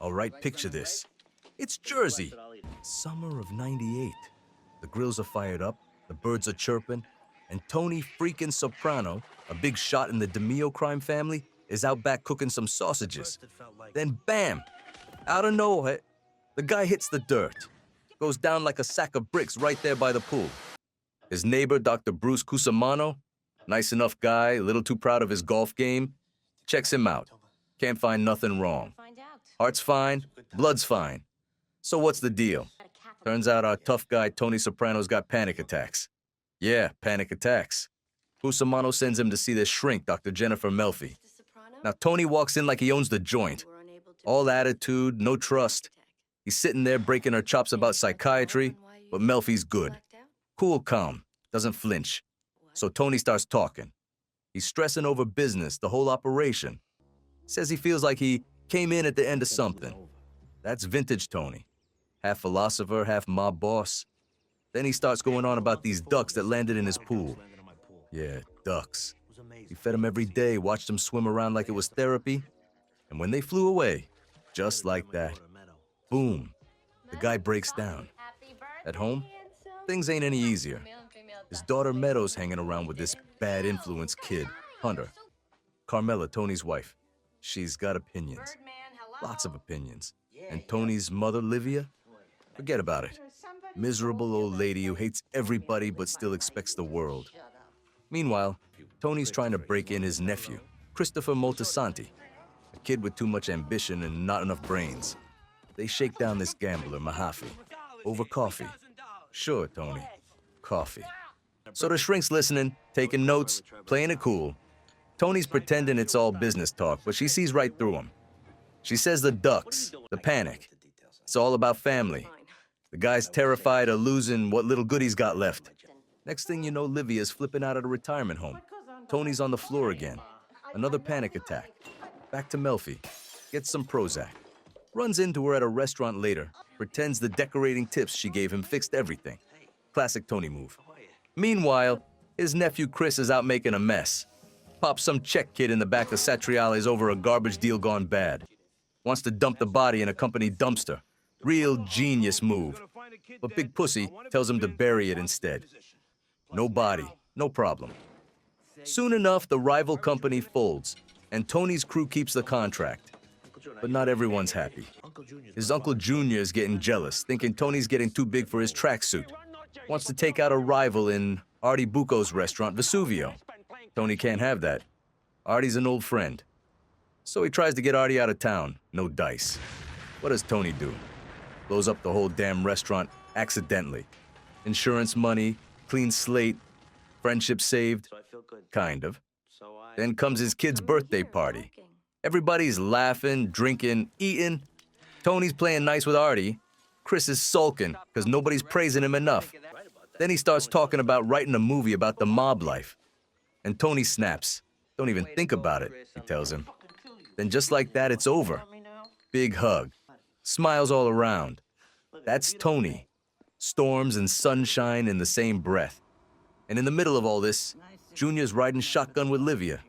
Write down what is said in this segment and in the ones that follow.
All right, picture this. It's Jersey, summer of '98. The grills are fired up, the birds are chirping, and Tony freaking Soprano, a big shot in the DeMio crime family, is out back cooking some sausages. Then bam, out of nowhere, the guy hits the dirt. Goes down like a sack of bricks right there by the pool. His neighbor, Dr. Bruce Cusimano, nice enough guy, a little too proud of his golf game, checks him out. Can't find nothing wrong. Heart's fine, blood's fine. So what's the deal? Turns out our tough guy Tony Soprano's got panic attacks. Yeah, panic attacks. Cusimano sends him to see this shrink, Dr. Jennifer Melfi. Now Tony walks in like he owns the joint. All attitude, no trust. He's sitting there breaking her chops about psychiatry, but Melfi's good. Cool, calm, doesn't flinch. So Tony starts talking. He's stressing over business, the whole operation. Says he feels like he came in at the end of something. That's vintage Tony. Half philosopher, half mob boss. Then he starts going on about these ducks that landed in his pool. Yeah, ducks. He fed them every day, watched them swim around like it was therapy. And when they flew away, just like that, boom, the guy breaks down. At home, things ain't any easier. His daughter Meadow's hanging around with this bad influence kid, Hunter. Carmela, Tony's wife. She's got opinions. Lots of opinions. And Tony's mother, Livia? Forget about it. Miserable old lady who hates everybody but still expects the world. Meanwhile, Tony's trying to break in his nephew, Christopher Moltisanti, a kid with too much ambition and not enough brains. They shake down this gambler, Mafia, over coffee. Sure, Tony, coffee. So the shrink's listening, taking notes, playing it cool. Tony's pretending it's all business talk, but she sees right through him. She says the ducks, the panic. It's all about family. The guy's terrified of losing what little good he's got left. Next thing you know, Livia's flipping out of the retirement home. Tony's on the floor again. Another panic attack. Back to Melfi. Gets some Prozac. Runs into her at a restaurant later. Pretends the decorating tips she gave him fixed everything. Classic Tony move. Meanwhile, his nephew Chris is out making a mess. Pops some Czech kid in the back of Satriales over a garbage deal gone bad. Wants to dump the body in a company dumpster. Real genius move. But Big Pussy tells him to bury it instead. No body, no problem. Soon enough, the rival company folds, and Tony's crew keeps the contract. But not everyone's happy. His Uncle Junior is getting jealous, thinking Tony's getting too big for his tracksuit. Wants to take out a rival in Artie Bucco's restaurant, Vesuvio. Tony can't have that. Artie's an old friend. So he tries to get Artie out of town. No dice. What does Tony do? Blows up the whole damn restaurant accidentally. Insurance money, clean slate, friendship saved. Kind of. Then comes his kid's birthday party. Everybody's laughing, drinking, eating. Tony's playing nice with Artie. Chris is sulking because nobody's praising him enough. Then he starts talking about writing a movie about the mob life. And Tony snaps. Don't even think about it, he tells him. Then just like that, it's over. Big hug. Smiles all around. That's Tony. Storms and sunshine in the same breath. And in the middle of all this, Junior's riding shotgun with Livia,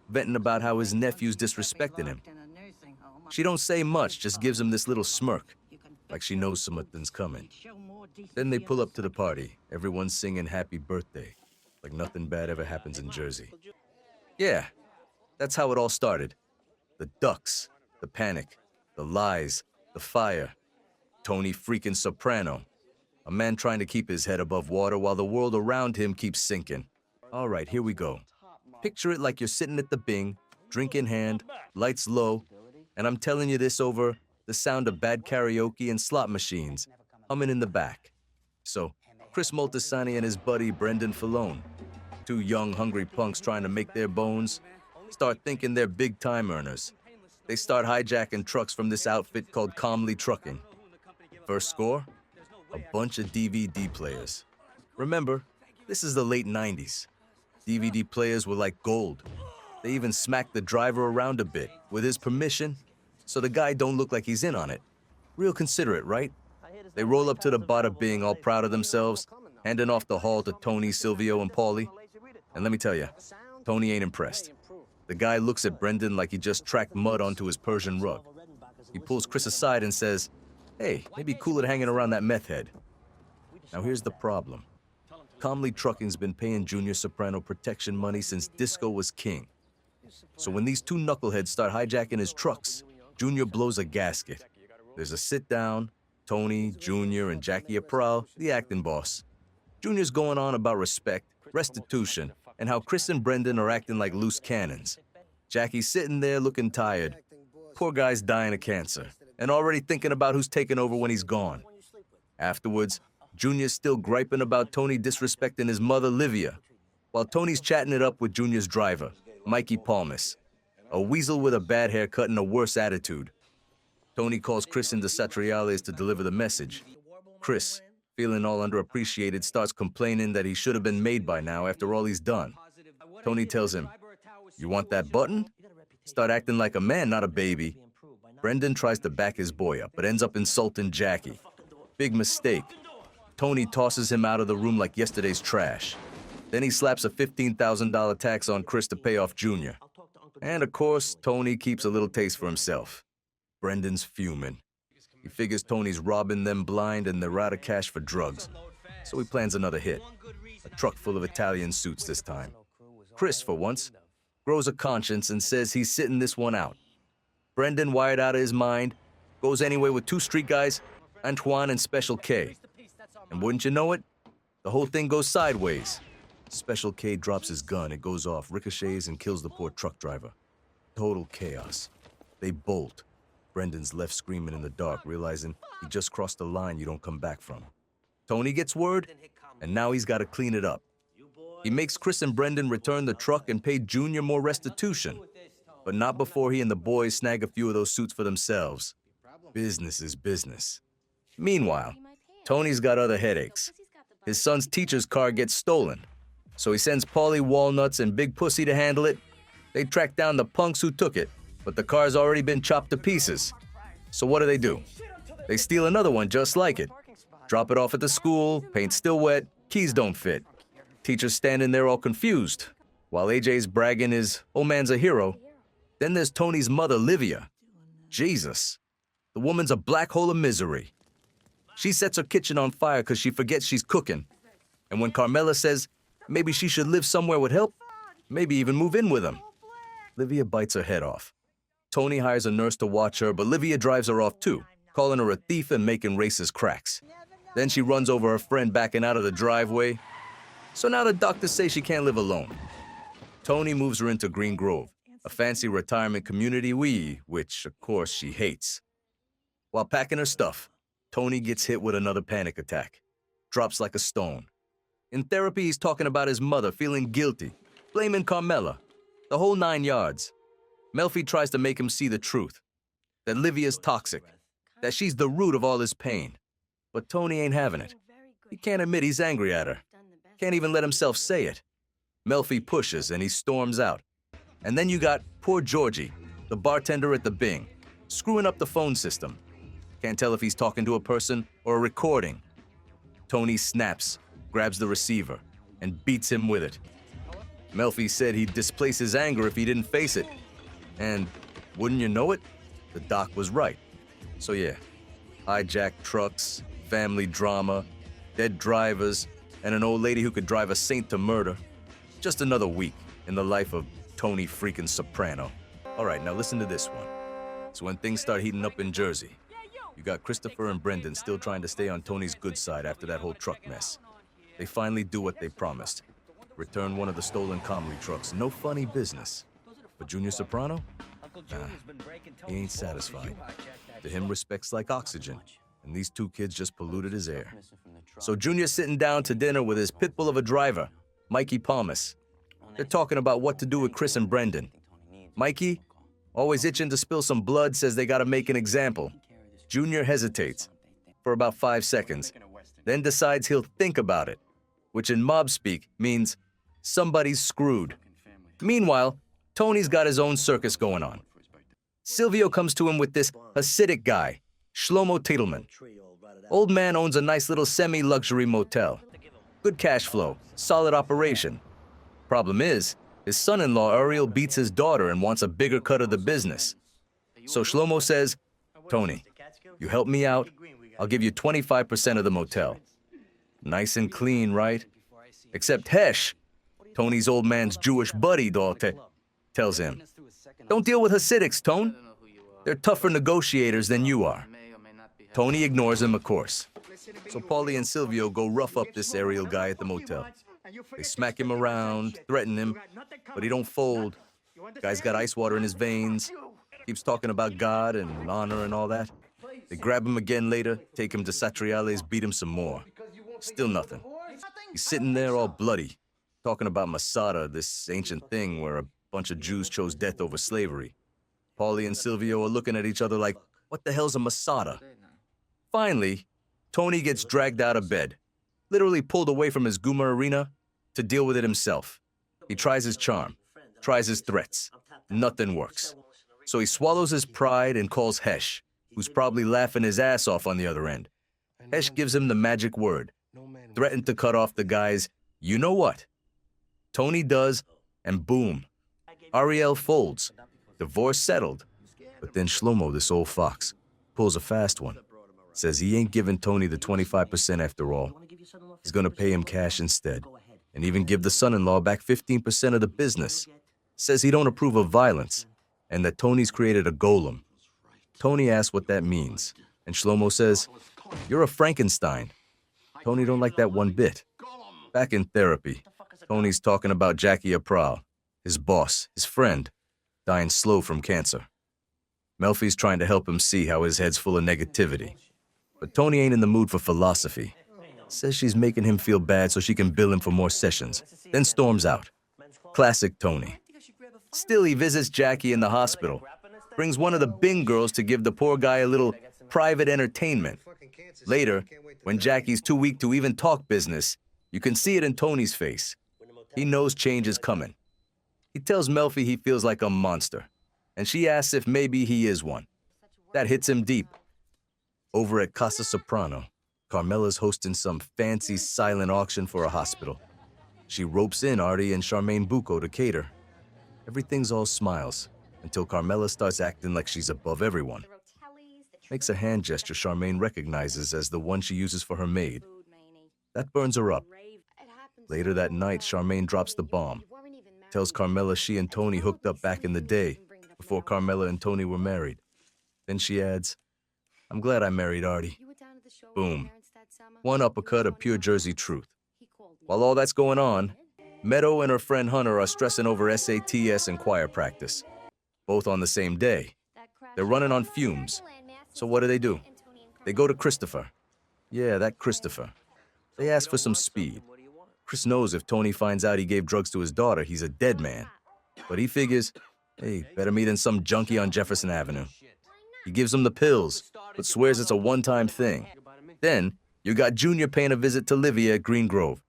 venting about how his nephew's disrespecting him. She don't say much, just gives him this little smirk, like she knows something's coming. Then they pull up to the party, everyone singing happy birthday, like nothing bad ever happens in Jersey. Yeah, that's how it all started. The ducks, the panic, the lies, the fire. Tony freaking Soprano, a man trying to keep his head above water while the world around him keeps sinking. All right, here we go. Picture it like you're sitting at the Bing, drink in hand, lights low, and I'm telling you this over the sound of bad karaoke and slot machines humming in the back. So, Chris Moltisanti and his buddy Brendan Filone, two young, hungry punks trying to make their bones, start thinking they're big-time earners. They start hijacking trucks from this outfit called Calmly Trucking. First score? A bunch of DVD players. Remember, this is the late 90s. DVD players were like gold. They even smacked the driver around a bit, with his permission, so the guy don't look like he's in on it. Real considerate, right? They roll up to the Bada Bing all proud of themselves, handing off the hall to Tony, Silvio, and Paulie. And let me tell you, Tony ain't impressed. The guy looks at Brendan like he just tracked mud onto his Persian rug. He pulls Chris aside and says, "Hey, maybe cooler hanging around that meth head." Now here's the problem. Comley Trucking's been paying Junior Soprano protection money since Disco was king. So when these two knuckleheads start hijacking his trucks, Junior blows a gasket. There's a sit-down, Tony, Junior, and Jackie Apral, the acting boss. Junior's going on about respect, restitution, and how Chris and Brendan are acting like loose cannons. Jackie's sitting there looking tired. Poor guy's dying of cancer, and already thinking about who's taking over when he's gone. Afterwards, Junior's still griping about Tony disrespecting his mother, Livia, while Tony's chatting it up with Junior's driver, Mikey Palmas, a weasel with a bad haircut and a worse attitude. Tony calls Chris into Satriales to deliver the message. Chris, feeling all underappreciated, starts complaining that he should have been made by now after all he's done. Tony tells him, "You want that button? Start acting like a man, not a baby." Brendan tries to back his boy up, but ends up insulting Jackie. Big mistake. Tony tosses him out of the room like yesterday's trash. Then he slaps a $15,000 tax on Chris to pay off Junior. And of course, Tony keeps a little taste for himself. Brendan's fuming. He figures Tony's robbing them blind and they're out of cash for drugs. So he plans another hit. A truck full of Italian suits this time. Chris, for once, grows a conscience and says he's sitting this one out. Brendan, wired out of his mind, goes anyway with two street guys, Antoine and Special K. And wouldn't you know it, the whole thing goes sideways. Special K drops his gun, it goes off, ricochets, and kills the poor truck driver. Total chaos. They bolt. Brendan's left screaming in the dark, realizing he just crossed the line you don't come back from. Tony gets word, and now he's got to clean it up. He makes Chris and Brendan return the truck and pay Junior more restitution, but not before he and the boys snag a few of those suits for themselves. Business is business. Meanwhile, Tony's got other headaches. His son's teacher's car gets stolen, so he sends Paulie, Walnuts, and Big Pussy to handle it. They track down the punks who took it, but the car's already been chopped to pieces. So what do? They steal another one just like it. Drop it off at the school, paint's still wet, keys don't fit. Teacher's standing there all confused, while AJ's bragging his old man's a hero. Then there's Tony's mother, Livia. Jesus, the woman's a black hole of misery. She sets her kitchen on fire because she forgets she's cooking. And when Carmela says maybe she should live somewhere with help, maybe even move in with him, Livia bites her head off. Tony hires a nurse to watch her, but Livia drives her off too, calling her a thief and making racist cracks. Then she runs over her friend backing out of the driveway. So now the doctors say she can't live alone. Tony moves her into Green Grove, a fancy retirement community which of course she hates. While packing her stuff, Tony gets hit with another panic attack. Drops like a stone. In therapy, he's talking about his mother feeling guilty, blaming Carmela, the whole 9 yards. Melfi tries to make him see the truth, that Livia's toxic, that she's the root of all his pain. But Tony ain't having it. He can't admit he's angry at her. Can't even let himself say it. Melfi pushes and he storms out. And then you got poor Georgie, the bartender at the Bing, screwing up the phone system. Can't tell if he's talking to a person or a recording. Tony snaps, grabs the receiver, and beats him with it. Melfi said he'd displace his anger if he didn't face it. And wouldn't you know it, the doc was right. So yeah, hijacked trucks, family drama, dead drivers, and an old lady who could drive a saint to murder. Just another week in the life of Tony freaking Soprano. All right, now listen to this one. It's when things start heating up in Jersey. You got Christopher and Brendan still trying to stay on Tony's good side after that whole truck mess. They finally do what they promised. Return one of the stolen Comley trucks. No funny business. But Junior Soprano? Nah, he ain't satisfied. To him, respect's like oxygen, and these two kids just polluted his air. So Junior's sitting down to dinner with his pitbull of a driver, Mikey Palmas. They're talking about what to do with Chris and Brendan. Mikey, always itching to spill some blood, says they gotta make an example. Junior hesitates for about 5 seconds, then decides he'll think about it, which in mob speak means somebody's screwed. Meanwhile, Tony's got his own circus going on. Silvio comes to him with this Hasidic guy, Shlomo Titelman. Old man owns a nice little semi-luxury motel. Good cash flow, solid operation. Problem is, his son-in-law Ariel beats his daughter and wants a bigger cut of the business. So Shlomo says, Tony, you help me out, I'll give you 25% of the motel. Nice and clean, right? Except Hesh, Tony's old man's Jewish buddy, Dalte, tells him, don't deal with Hasidics, Tone. They're tougher negotiators than you are. Tony ignores him, of course. So Paulie and Silvio go rough up this aerial guy at the motel. They smack him around, threaten him, but he don't fold. Guy's got ice water in his veins, keeps talking about God and honor and all that. They grab him again later, take him to Satriale's, beat him some more. Still nothing. He's sitting there all bloody, talking about Masada, this ancient thing where a bunch of Jews chose death over slavery. Paulie and Silvio are looking at each other like, what the hell's a Masada? Finally, Tony gets dragged out of bed, literally pulled away from his Guma arena to deal with it himself. He tries his charm, tries his threats. Nothing works. So he swallows his pride and calls Hesh, who's probably laughing his ass off on the other end. Hesh gives him the magic word, threatened to cut off the guy's you know what. Tony does, and boom, Ariel folds. Divorce settled. But then Shlomo, this old fox, pulls a fast one. Says he ain't giving Tony the 25% after all. He's gonna pay him cash instead, and even give the son-in-law back 15% of the business. Says he don't approve of violence, and that Tony's created a golem. Tony asks what that means, and Shlomo says, you're a Frankenstein. Tony don't like that one bit. Back in therapy, Tony's talking about Jackie Apral, his boss, his friend, dying slow from cancer. Melfi's trying to help him see how his head's full of negativity. But Tony ain't in the mood for philosophy. Says she's making him feel bad so she can bill him for more sessions, then storms out. Classic Tony. Still, he visits Jackie in the hospital, brings one of the Bing girls to give the poor guy a little private entertainment. Later, when Jackie's too weak to even talk business, you can see it in Tony's face. He knows change is coming. He tells Melfi he feels like a monster, and she asks if maybe he is one. That hits him deep. Over at Casa Soprano, Carmela's hosting some fancy silent auction for a hospital. She ropes in Artie and Charmaine Bucco to cater. Everything's all smiles, until Carmela starts acting like she's above everyone. Makes a hand gesture Charmaine recognizes as the one she uses for her maid. That burns her up. Later that night, Charmaine drops the bomb. Tells Carmela she and Tony hooked up back in the day, before Carmela and Tony were married. Then she adds, I'm glad I married Artie. Boom. One uppercut of pure Jersey truth. While all that's going on, Meadow and her friend Hunter are stressing over SATS and choir practice. Both on the same day. They're running on fumes. So what do? They go to Christopher. Yeah, that Christopher. They ask for some speed. Chris knows if Tony finds out he gave drugs to his daughter, he's a dead man. But he figures, hey, better me than some junkie on Jefferson Avenue. He gives him the pills, but swears it's a one-time thing. Then, you got Junior paying a visit to Livia at Green Grove.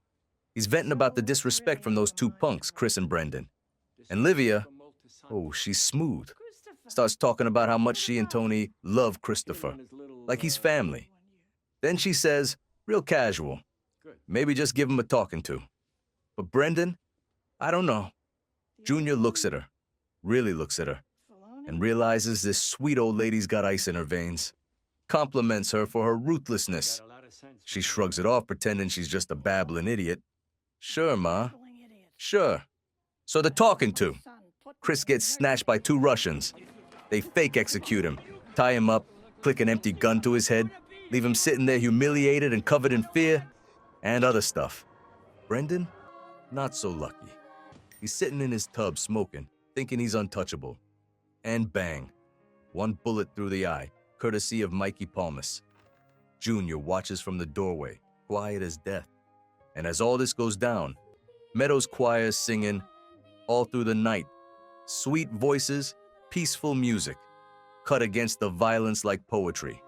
He's venting about the disrespect from those two punks, Chris and Brendan. And Livia, oh, she's smooth. Starts talking about how much she and Tony love Christopher, like he's family. Then she says, real casual, maybe just give him a talking to. But Brendan, I don't know. Junior looks at her, really looks at her, and realizes this sweet old lady's got ice in her veins. Compliments her for her ruthlessness. She shrugs it off, pretending she's just a babbling idiot. Sure, Ma. Sure. So the talking to. Chris gets snatched by two Russians. They fake execute him, tie him up, click an empty gun to his head, leave him sitting there humiliated and covered in fear, and other stuff. Brendan? Not so lucky. He's sitting in his tub smoking, thinking he's untouchable. And bang. One bullet through the eye, courtesy of Mikey Palmas. Junior watches from the doorway, quiet as death. And as all this goes down, Meadow's choir is singing all through the night. Sweet voices, peaceful music, cut against the violence like poetry.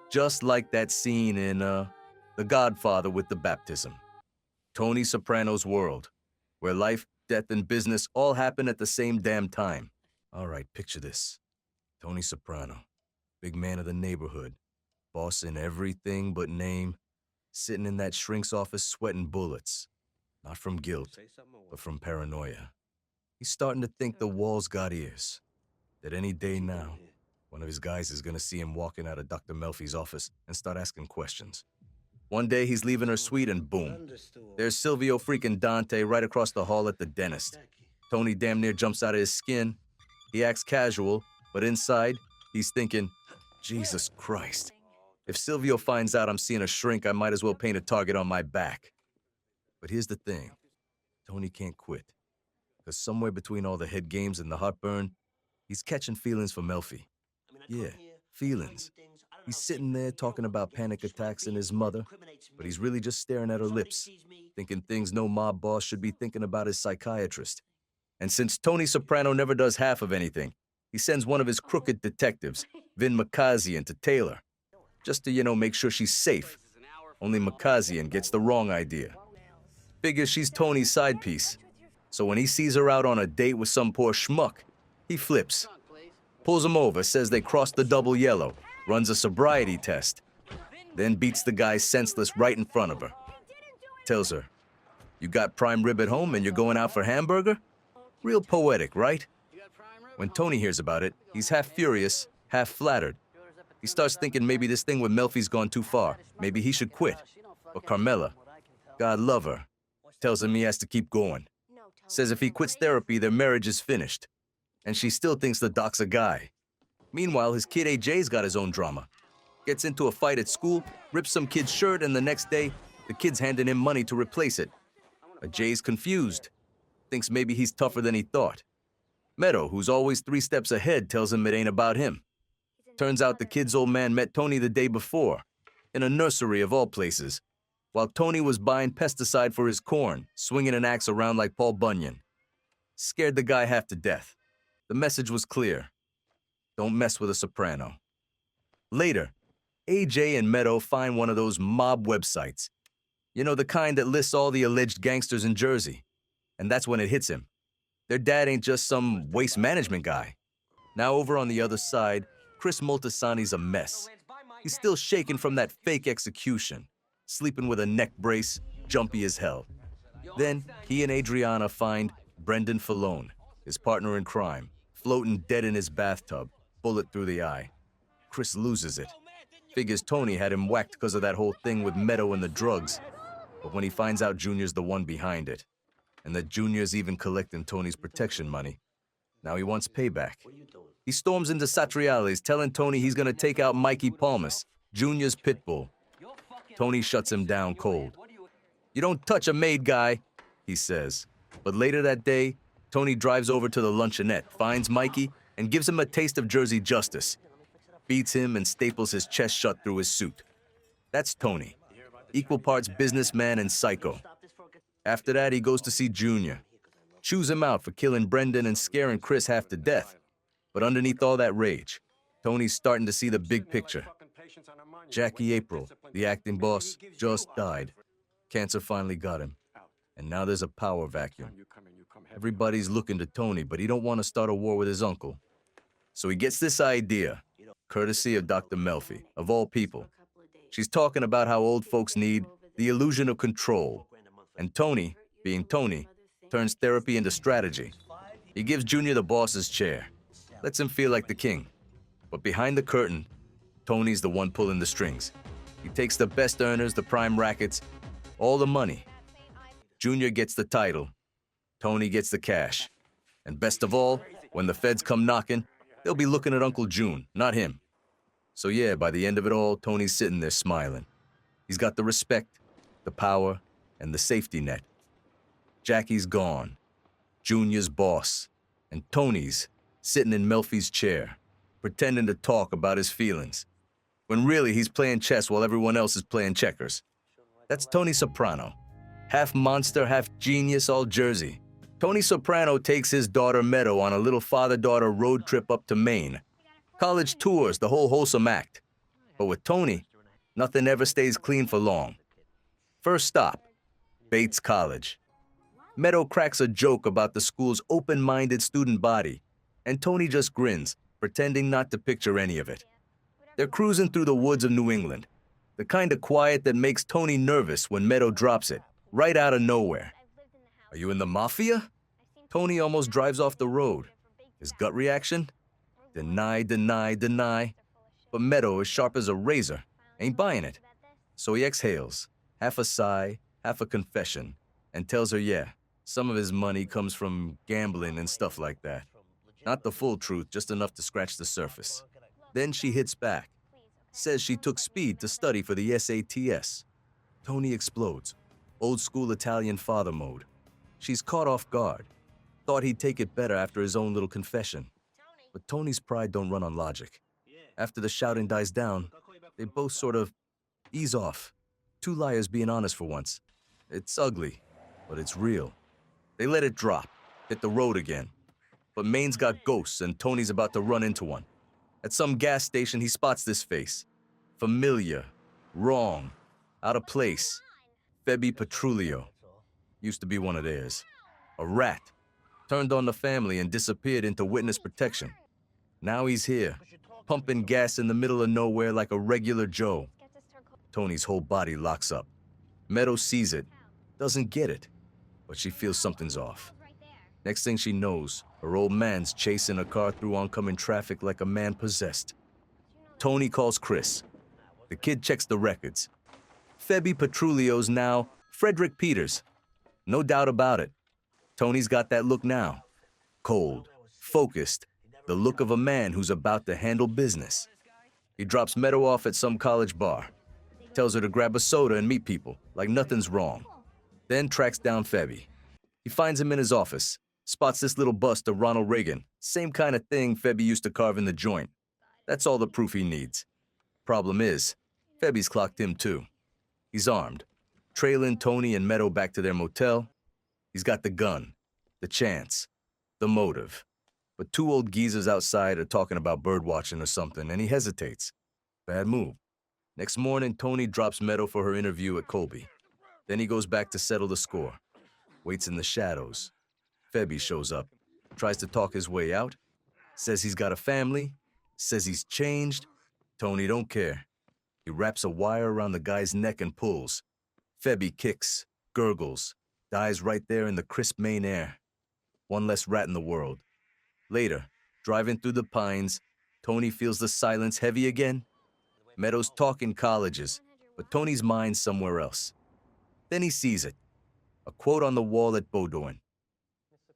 Just like that scene in, The Godfather with the baptism. Tony Soprano's world, where life, death, and business all happen at the same damn time. All right, picture this. Tony Soprano, big man of the neighborhood, boss in everything but name, sitting in that shrink's office sweating bullets. Not from guilt, but from paranoia. He's starting to think the walls got ears. That any day now, One of his guys is gonna see him walking out of Dr. Melfi's office and start asking questions. One day he's leaving her suite and boom, there's Silvio freaking Dante right across the hall at the dentist. Tony damn near jumps out of his skin. He acts casual, but inside, he's thinking, Jesus Christ. If Silvio finds out I'm seeing a shrink, I might as well paint a target on my back. But here's the thing. Tony can't quit. Because somewhere between all the head games and the heartburn, he's catching feelings for Melfi. Yeah, feelings. He's sitting there talking about panic attacks and his mother, but he's really just staring at her lips, thinking things no mob boss should be thinking about his psychiatrist. And since Tony Soprano never does half of anything, he sends one of his crooked detectives, Vin Makazian, to Taylor, just to, make sure she's safe. Only Makazian gets the wrong idea. Figures she's Tony's side piece. So when he sees her out on a date with some poor schmuck, he flips. Pulls him over, says they crossed the double yellow, runs a sobriety test, then beats the guy senseless right in front of her. Tells her, "You got prime rib at home and you're going out for hamburger?" Real poetic, right? When Tony hears about it, he's half furious, half flattered. He starts thinking maybe this thing with Melfi's gone too far. Maybe he should quit. But Carmela, God love her, tells him he has to keep going. Says if he quits therapy, their marriage is finished. And she still thinks the doc's a guy. Meanwhile, his kid AJ's got his own drama. Gets into a fight at school, rips some kid's shirt, and the next day, the kid's handing him money to replace it. AJ's confused. Thinks maybe he's tougher than he thought. Meadow, who's always 3 steps ahead, tells him it ain't about him. Turns out the kid's old man met Tony the day before, in a nursery of all places, while Tony was buying pesticide for his corn, swinging an axe around like Paul Bunyan. Scared the guy half to death. The message was clear. Don't mess with a Soprano. Later, AJ and Meadow find one of those mob websites. The kind that lists all the alleged gangsters in Jersey. And that's when it hits him. Their dad ain't just some waste management guy. Now over on the other side, Chris Moltisanti's a mess. He's still shaking from that fake execution, sleeping with a neck brace, jumpy as hell. Then he and Adriana find Brendan Falone, his partner in crime, floating dead in his bathtub, bullet through the eye. Chris loses it. Figures Tony had him whacked because of that whole thing with Meadow and the drugs. But when he finds out Junior's the one behind it, and that Junior's even collecting Tony's protection money, now he wants payback. He storms into Satriale's, telling Tony he's gonna take out Mikey Palmas, Junior's pit bull. Tony shuts him down cold. "You don't touch a maid, guy," he says. But later that day, Tony drives over to the luncheonette, finds Mikey, and gives him a taste of Jersey justice. Beats him and staples his chest shut through his suit. That's Tony, equal parts businessman and psycho. After that, he goes to see Junior. Chews him out for killing Brendan and scaring Chris half to death. But underneath all that rage, Tony's starting to see the big picture. Jackie April, the acting boss, just died. Cancer finally got him. And now there's a power vacuum. Everybody's looking to Tony, but he don't want to start a war with his uncle. So he gets this idea, courtesy of Dr. Melfi, of all people. She's talking about how old folks need the illusion of control. And Tony, being Tony, turns therapy into strategy. He gives Junior the boss's chair, lets him feel like the king. But behind the curtain, Tony's the one pulling the strings. He takes the best earners, the prime rackets, all the money. Junior gets the title. Tony gets the cash. And best of all, when the feds come knocking, they'll be looking at Uncle June, not him. So yeah, by the end of it all, Tony's sitting there smiling. He's got the respect, the power, and the safety net. Jackie's gone. Junior's boss. And Tony's sitting in Melfi's chair, pretending to talk about his feelings, when really he's playing chess while everyone else is playing checkers. That's Tony Soprano. Half monster, half genius, all Jersey. Tony Soprano takes his daughter Meadow on a little father-daughter road trip up to Maine. College tours, the whole wholesome act. But with Tony, nothing ever stays clean for long. First stop, Bates College. Meadow cracks a joke about the school's open-minded student body, and Tony just grins, pretending not to picture any of it. They're cruising through the woods of New England, the kind of quiet that makes Tony nervous when Meadow drops it, right out of nowhere. "Are you in the Mafia?" Tony almost drives off the road. His gut reaction? Deny, deny, deny. But Meadow, as sharp as a razor, ain't buying it. So he exhales, half a sigh, half a confession, and tells her, yeah, some of his money comes from gambling and stuff like that. Not the full truth, just enough to scratch the surface. Then she hits back, says she took speed to study for the SATs. Tony explodes, old school Italian father mode. She's caught off guard, thought he'd take it better after his own little confession. But Tony's pride don't run on logic. After the shouting dies down, they both sort of ease off. Two liars being honest for once. It's ugly, but it's real. They let it drop, hit the road again. But Maine's got ghosts and Tony's about to run into one. At some gas station, he spots this face. Familiar, wrong, out of place. Febby Petrulio. Used to be one of theirs. A rat. Turned on the family and disappeared into witness protection. Now he's here, pumping gas in the middle of nowhere like a regular Joe. Tony's whole body locks up. Meadow sees it, doesn't get it, but she feels something's off. Next thing she knows, her old man's chasing a car through oncoming traffic like a man possessed. Tony calls Chris. The kid checks the records. Febby Petrulio's now Frederick Peters. No doubt about it. Tony's got that look now. Cold, focused, the look of a man who's about to handle business. He drops Meadow off at some college bar. Tells her to grab a soda and meet people, like nothing's wrong. Then tracks down Febby. He finds him in his office, spots this little bust of Ronald Reagan, same kind of thing Febby used to carve in the joint. That's all the proof he needs. Problem is, Febby's clocked him too. He's armed, trailing Tony and Meadow back to their motel. He's got the gun, the chance, the motive. But two old geezers outside are talking about birdwatching or something, and he hesitates. Bad move. Next morning, Tony drops Meadow for her interview at Colby. Then he goes back to settle the score. Waits in the shadows. Febby shows up, tries to talk his way out, says he's got a family, says he's changed. Tony don't care. He wraps a wire around the guy's neck and pulls. Febby kicks, gurgles, dies right there in the crisp Maine air. One less rat in the world. Later, driving through the pines, Tony feels the silence heavy again. Meadow's talking colleges, but Tony's mind's somewhere else. Then he sees it. A quote on the wall at Bowdoin.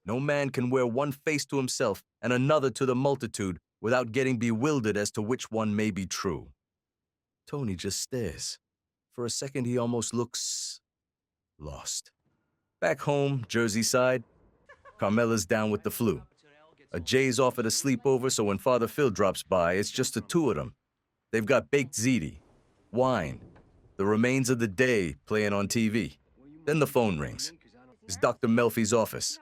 No man can wear one face to himself and another to the multitude without getting bewildered as to which one may be true. Tony just stares. For a second, he almost looks lost. Back home, Jersey side, Carmela's down with the flu. A Jay's offered a sleepover, so when Father Phil drops by, it's just the two of them. They've got baked ziti, wine, the remains of the day playing on TV. Then the phone rings. It's Dr. Melfi's office.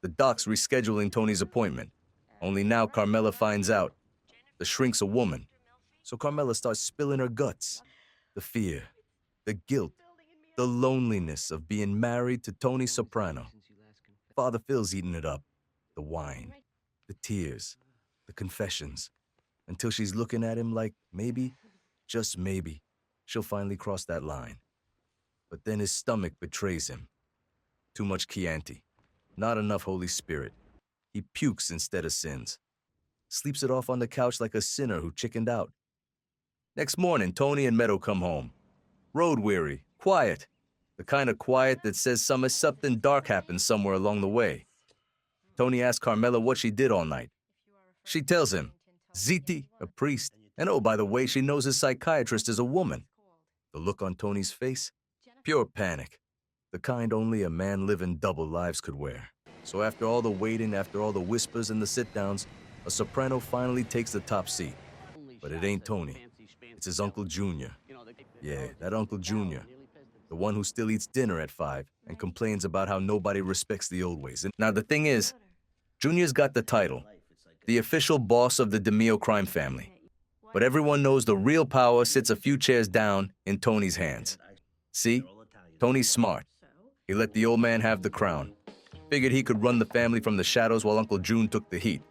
The doc's rescheduling Tony's appointment. Only now Carmela finds out. The shrink's a woman. So Carmela starts spilling her guts. The fear, the guilt, the loneliness of being married to Tony Soprano. Father Phil's eating it up. The wine, the tears, the confessions. Until she's looking at him like maybe, just maybe, she'll finally cross that line. But then his stomach betrays him. Too much Chianti. Not enough Holy Spirit. He pukes instead of sins. Sleeps it off on the couch like a sinner who chickened out. Next morning, Tony and Meadow come home. Road-weary, quiet. The kind of quiet that says something dark happened somewhere along the way. Tony asks Carmela what she did all night. She tells him, Ziti, a priest, and oh, by the way, she knows his psychiatrist is a woman. The look on Tony's face? Pure panic. The kind only a man living double lives could wear. So after all the waiting, after all the whispers and the sit-downs, a soprano finally takes the top seat. But it ain't Tony. It's his Uncle Junior. Yeah, that Uncle Junior. The one who still eats dinner at 5 and complains about how nobody respects the old ways. And now the thing is, Junior's got the title, the official boss of the DeMille crime family. But everyone knows the real power sits a few chairs down in Tony's hands. See, Tony's smart. He let the old man have the crown. Figured he could run the family from the shadows while Uncle June took the heat.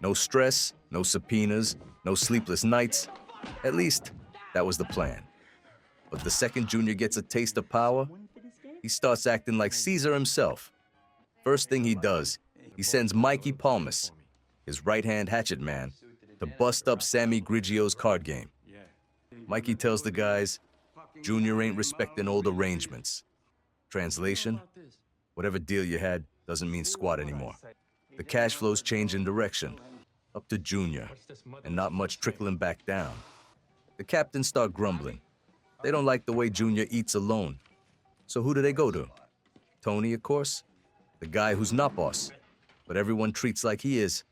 No stress, no subpoenas, no sleepless nights. At least, that was the plan. But the second Junior gets a taste of power, he starts acting like Caesar himself. First thing he does, he sends Mikey Palmas, his right-hand hatchet man, to bust up Sammy Grigio's card game. Mikey tells the guys, Junior ain't respecting old arrangements. Translation, whatever deal you had doesn't mean squat anymore. The cash flow's changing direction, up to Junior, and not much trickling back down. The captains start grumbling. They don't like the way Junior eats alone. So who do they go to? Tony, of course, the guy who's not boss, but everyone treats like he is.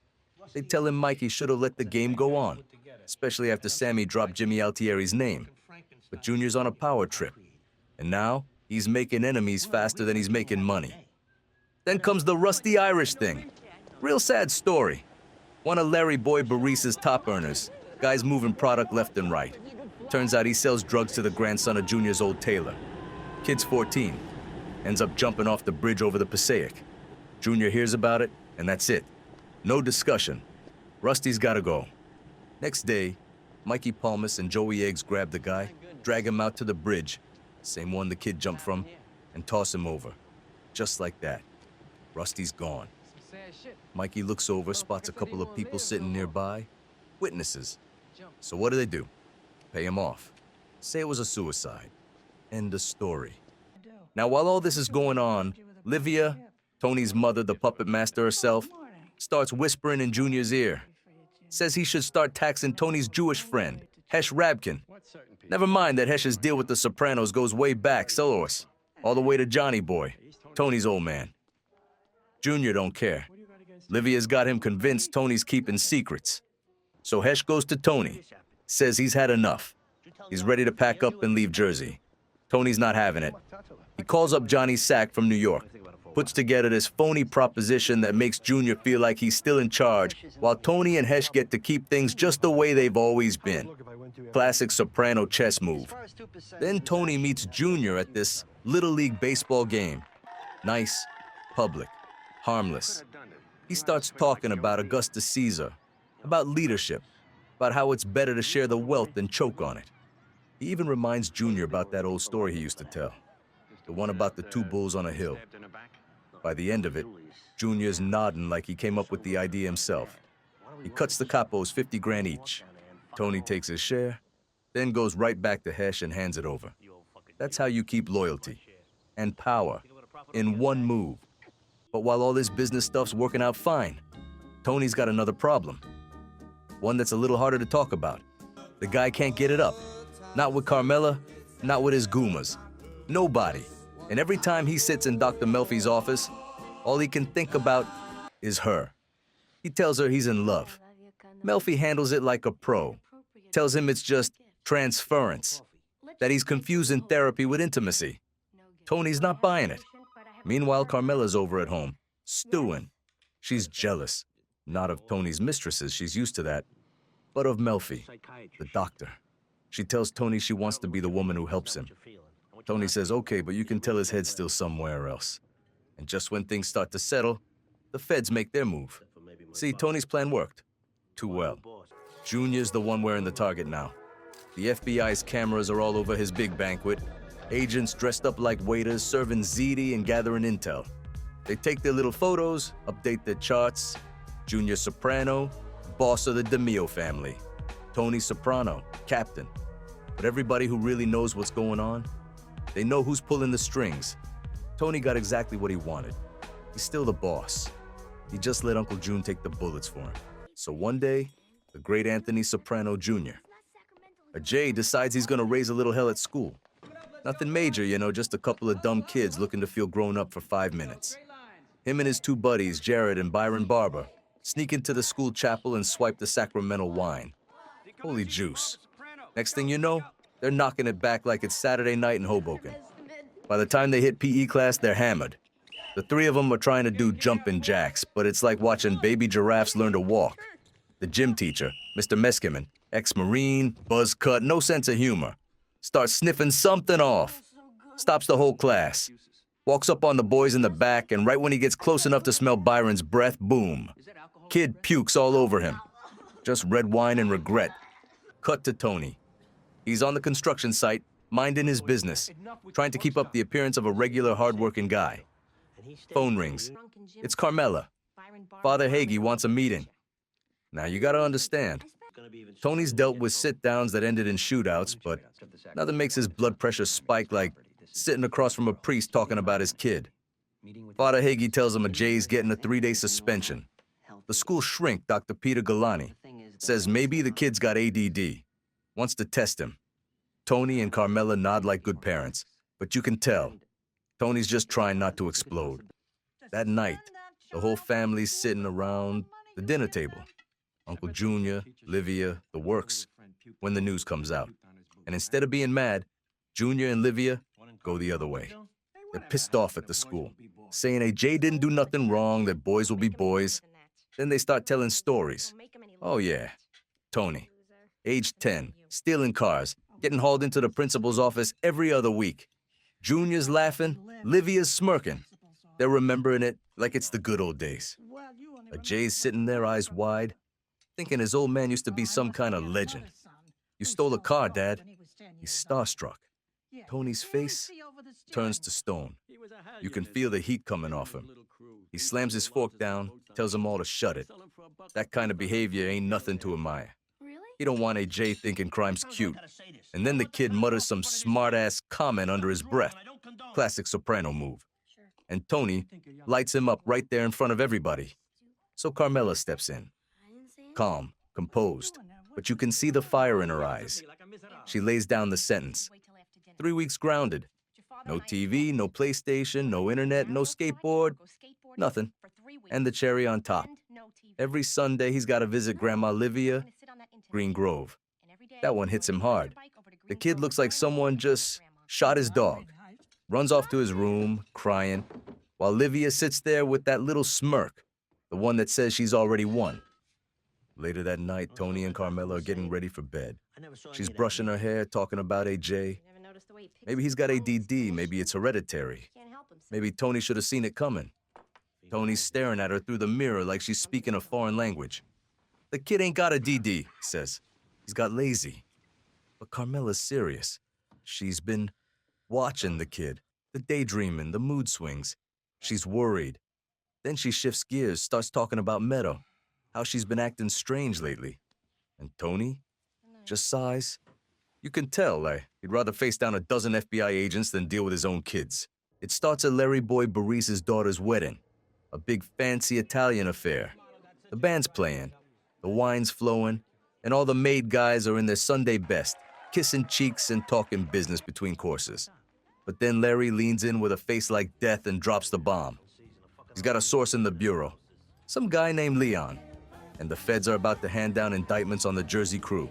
They tell him Mikey should have let the game go on, especially after Sammy dropped Jimmy Altieri's name. But Junior's on a power trip, and now he's making enemies faster than he's making money. Then comes the rusty Irish thing. Real sad story. One of Larry Boy Barisa's top earners. Guy's moving product left and right. Turns out he sells drugs to the grandson of Junior's old tailor. Kid's 14. Ends up jumping off the bridge over the Passaic. Junior hears about it, and that's it. No discussion. Rusty's gotta go. Next day, Mikey Palmas and Joey Eggs grab the guy, drag him out to the bridge, same one the kid jumped from, and toss him over. Just like that. Rusty's gone. Mikey looks over, spots a couple of people sitting nearby. Witnesses. So what do? Pay him off. Say it was a suicide. End of story. Now, while all this is going on, Livia, Tony's mother, the puppet master herself, starts whispering in Junior's ear. Says he should start taxing Tony's Jewish friend, Hesh Rabkin. Never mind that Hesh's deal with the Sopranos goes way back, Solos, all the way to Johnny Boy, Tony's old man. Junior don't care. Livia's got him convinced Tony's keeping secrets. So Hesh goes to Tony, says he's had enough. He's ready to pack up and leave Jersey. Tony's not having it. He calls up Johnny Sack from New York, puts together this phony proposition that makes Junior feel like he's still in charge, while Tony and Hesh get to keep things just the way they've always been. Classic Soprano chess move. Then Tony meets Junior at this Little League baseball game. Nice, public, harmless. He starts talking about Augustus Caesar, about leadership, about how it's better to share the wealth than choke on it. He even reminds Junior about that old story he used to tell, the one about the two bulls on a hill. By the end of it, Junior's nodding like he came up with the idea himself. He cuts the capos 50 grand each. Tony takes his share, then goes right back to Hesh and hands it over. That's how you keep loyalty and power in one move. But while all this business stuff's working out fine, Tony's got another problem. One that's a little harder to talk about. The guy can't get it up. Not with Carmela, not with his goomas. Nobody. And every time he sits in Dr. Melfi's office, all he can think about is her. He tells her he's in love. Melfi handles it like a pro. Tells him it's just transference, that he's confusing therapy with intimacy. Tony's not buying it. Meanwhile, Carmela's over at home, stewing. She's jealous. Not of Tony's mistresses, she's used to that, but of Melfi, the doctor. She tells Tony she wants to be the woman who helps him. Tony says, okay, but you can tell his head's still somewhere else. And just when things start to settle, the feds make their move. See, Tony's plan worked. Too well. Junior's the one wearing the target now. The FBI's cameras are all over his big banquet. Agents dressed up like waiters serving ziti and gathering intel. They take their little photos, update their charts. Junior Soprano, boss of the DeMio family. Tony Soprano, captain. But everybody who really knows what's going on, they know who's pulling the strings. Tony got exactly what he wanted. He's still the boss. He just let Uncle June take the bullets for him. So one day, the great Anthony Soprano Jr., a Jay decides he's gonna raise a little hell at school. Nothing major, you know, just a couple of dumb kids looking to feel grown up for 5 minutes. Him and his two buddies, Jared and Byron Barber, sneak into the school chapel and swipe the sacramental wine. Holy juice. Next thing you know, they're knocking it back like it's Saturday night in Hoboken. By the time they hit PE class, they're hammered. The three of them are trying to do jumping jacks, but it's like watching baby giraffes learn to walk. The gym teacher, Mr. Meskimen, ex-Marine, buzz cut, no sense of humor, starts sniffing something off, stops the whole class, walks up on the boys in the back, and right when he gets close enough to smell Byron's breath, boom. Kid pukes all over him. Just red wine and regret. Cut to Tony. He's on the construction site, minding his business, trying to keep up the appearance of a regular, hard-working guy. Phone rings. It's Carmela. Father Hagee wants a meeting. Now, you gotta understand, Tony's dealt with sit-downs that ended in shootouts, but nothing makes his blood pressure spike like sitting across from a priest talking about his kid. Father Hagee tells him a Jay's getting a 3-day suspension. The school shrink, Dr. Peter Galani, says maybe the kid's got ADD, wants to test him. Tony and Carmela nod like good parents, but you can tell, Tony's just trying not to explode. That night, the whole family's sitting around the dinner table. Uncle Junior, Livia, the works, when the news comes out. And instead of being mad, Junior and Livia go the other way. They're pissed off at the school, saying AJ didn't do nothing wrong, that boys will be boys. Then they start telling stories. Oh yeah, Tony, age 10, stealing cars, getting hauled into the principal's office every other week. Junior's laughing, Livia's smirking. They're remembering it like it's the good old days. AJ's sitting there, eyes wide, thinking his old man used to be some kind of legend. You stole a car, Dad. He's starstruck. Tony's face turns to stone. You can feel the heat coming off him. He slams his fork down, tells them all to shut it. That kind of behavior ain't nothing to admire. He don't want AJ thinking crime's cute. And then the kid mutters some smart-ass comment under his breath. Classic Soprano move. And Tony lights him up right there in front of everybody. So Carmela steps in. Calm, composed, but you can see the fire in her eyes. She lays down the sentence. 3 weeks grounded. No TV, no PlayStation, no internet, no skateboard, nothing. And the cherry on top. Every Sunday, he's got to visit Grandma Livia, Green Grove. That one hits him hard. The kid looks like someone just shot his dog. Runs off to his room, crying, while Livia sits there with that little smirk, the one that says she's already won. Later that night, Tony and Carmela are getting ready for bed. She's brushing her hair, talking about AJ. Maybe he's got ADD, maybe it's hereditary. Maybe Tony should have seen it coming. Tony's staring at her through the mirror like she's speaking a foreign language. The kid ain't got a DD, he says. He's got lazy. But Carmela's serious. She's been watching the kid, the daydreaming, the mood swings. She's worried. Then she shifts gears, starts talking about Meadow, how she's been acting strange lately. And Tony just sighs. You can tell, he'd rather face down a dozen FBI agents than deal with his own kids. It starts at Larry Boy Barise's daughter's wedding, a big fancy Italian affair. The band's playing, the wine's flowing, and all the maid guys are in their Sunday best, kissing cheeks and talking business between courses. But then Larry leans in with a face like death and drops the bomb. He's got a source in the bureau, some guy named Leon, and the feds are about to hand down indictments on the Jersey crew.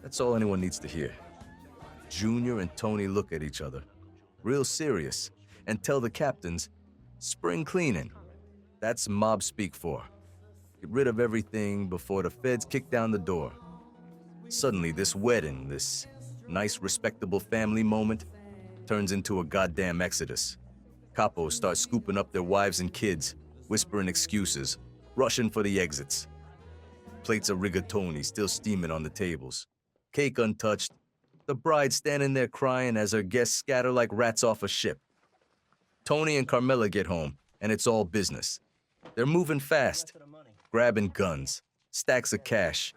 That's all anyone needs to hear. Junior and Tony look at each other, real serious, and tell the captains, spring cleaning. That's mob speak for. Get rid of everything before the feds kick down the door. Suddenly, this wedding, this nice, respectable family moment, turns into a goddamn exodus. Capos start scooping up their wives and kids, whispering excuses, rushing for the exits. Plates of rigatoni still steaming on the tables. Cake untouched. The bride standing there crying as her guests scatter like rats off a ship. Tony and Carmela get home, and it's all business. They're moving fast, grabbing guns, stacks of cash,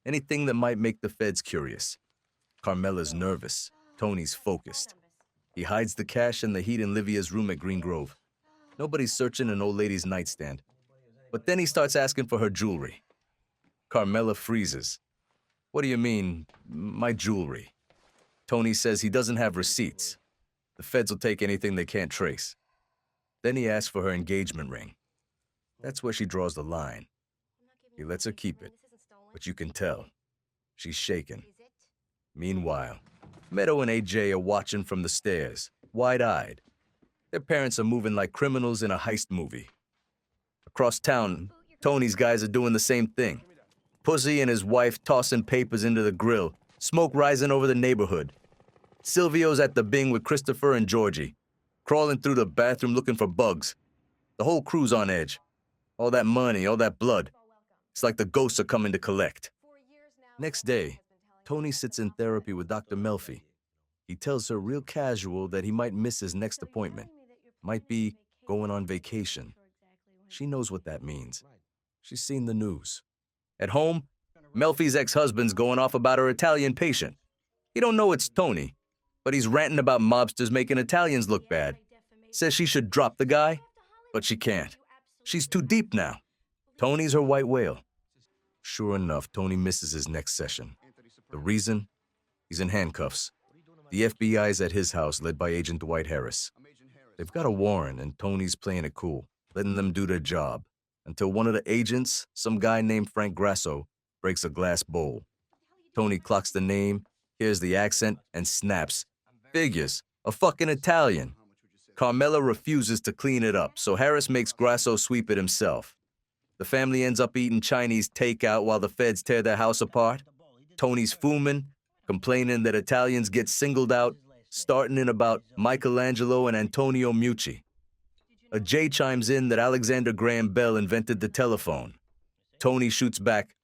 anything that might make the feds curious. Carmela's nervous. Tony's focused. He hides the cash and the heat in Livia's room at Green Grove. Nobody's searching an old lady's nightstand. But then he starts asking for her jewelry. Carmela freezes. What do you mean, my jewelry? Tony says he doesn't have receipts. The feds will take anything they can't trace. Then he asks for her engagement ring. That's where she draws the line. He lets her keep it, but you can tell. She's shaken. Meanwhile, Meadow and AJ are watching from the stairs, wide-eyed. Their parents are moving like criminals in a heist movie. Across town, Tony's guys are doing the same thing. Pussy and his wife tossing papers into the grill, smoke rising over the neighborhood. Silvio's at the Bing with Christopher and Georgie, crawling through the bathroom looking for bugs. The whole crew's on edge. All that money, all that blood. It's like the ghosts are coming to collect. Next day, Tony sits in therapy with Dr. Melfi. He tells her real casual that he might miss his next appointment. Might be going on vacation. She knows what that means. She's seen the news. At home, Melfi's ex-husband's going off about her Italian patient. He don't know it's Tony, but he's ranting about mobsters making Italians look bad. Says she should drop the guy, but she can't. She's too deep now. Tony's her white whale. Sure enough, Tony misses his next session. The reason? He's in handcuffs. The FBI's at his house, led by Agent Dwight Harris. They've got a warrant, and Tony's playing it cool, letting them do their job, until one of the agents, some guy named Frank Grasso, breaks a glass bowl. Tony clocks the name, hears the accent, and snaps. Figures, a fucking Italian. Carmela refuses to clean it up, so Harris makes Grasso sweep it himself. The family ends up eating Chinese takeout while the feds tear their house apart. Tony's fuming, complaining that Italians get singled out, starting in about Michelangelo and Antonio Mucci. A J chimes in that Alexander Graham Bell invented the telephone. Tony shoots back,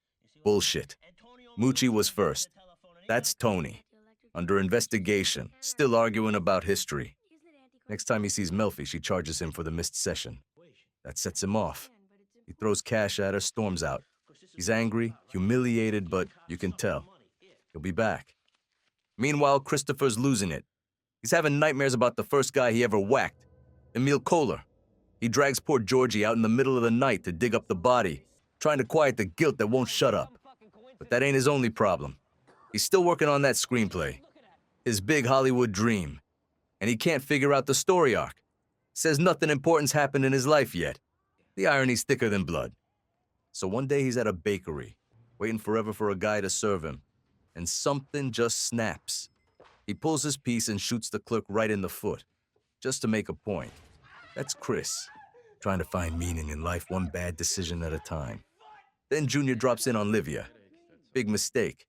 bullshit. Mucci was first. That's Tony. Under investigation, still arguing about history. Next time he sees Melfi, she charges him for the missed session. That sets him off. He throws cash at her, storms out. He's angry, humiliated, but you can tell. He'll be back. Meanwhile, Christopher's losing it. He's having nightmares about the first guy he ever whacked, Emil Kohler. He drags poor Georgie out in the middle of the night to dig up the body, trying to quiet the guilt that won't shut up. But that ain't his only problem. He's still working on that screenplay, his big Hollywood dream, and he can't figure out the story arc. Says nothing important's happened in his life yet. The irony's thicker than blood. So one day he's at a bakery, waiting forever for a guy to serve him, and something just snaps. He pulls his piece and shoots the clerk right in the foot, just to make a point. That's Chris, trying to find meaning in life one bad decision at a time. Then Junior drops in on Livia. Big mistake.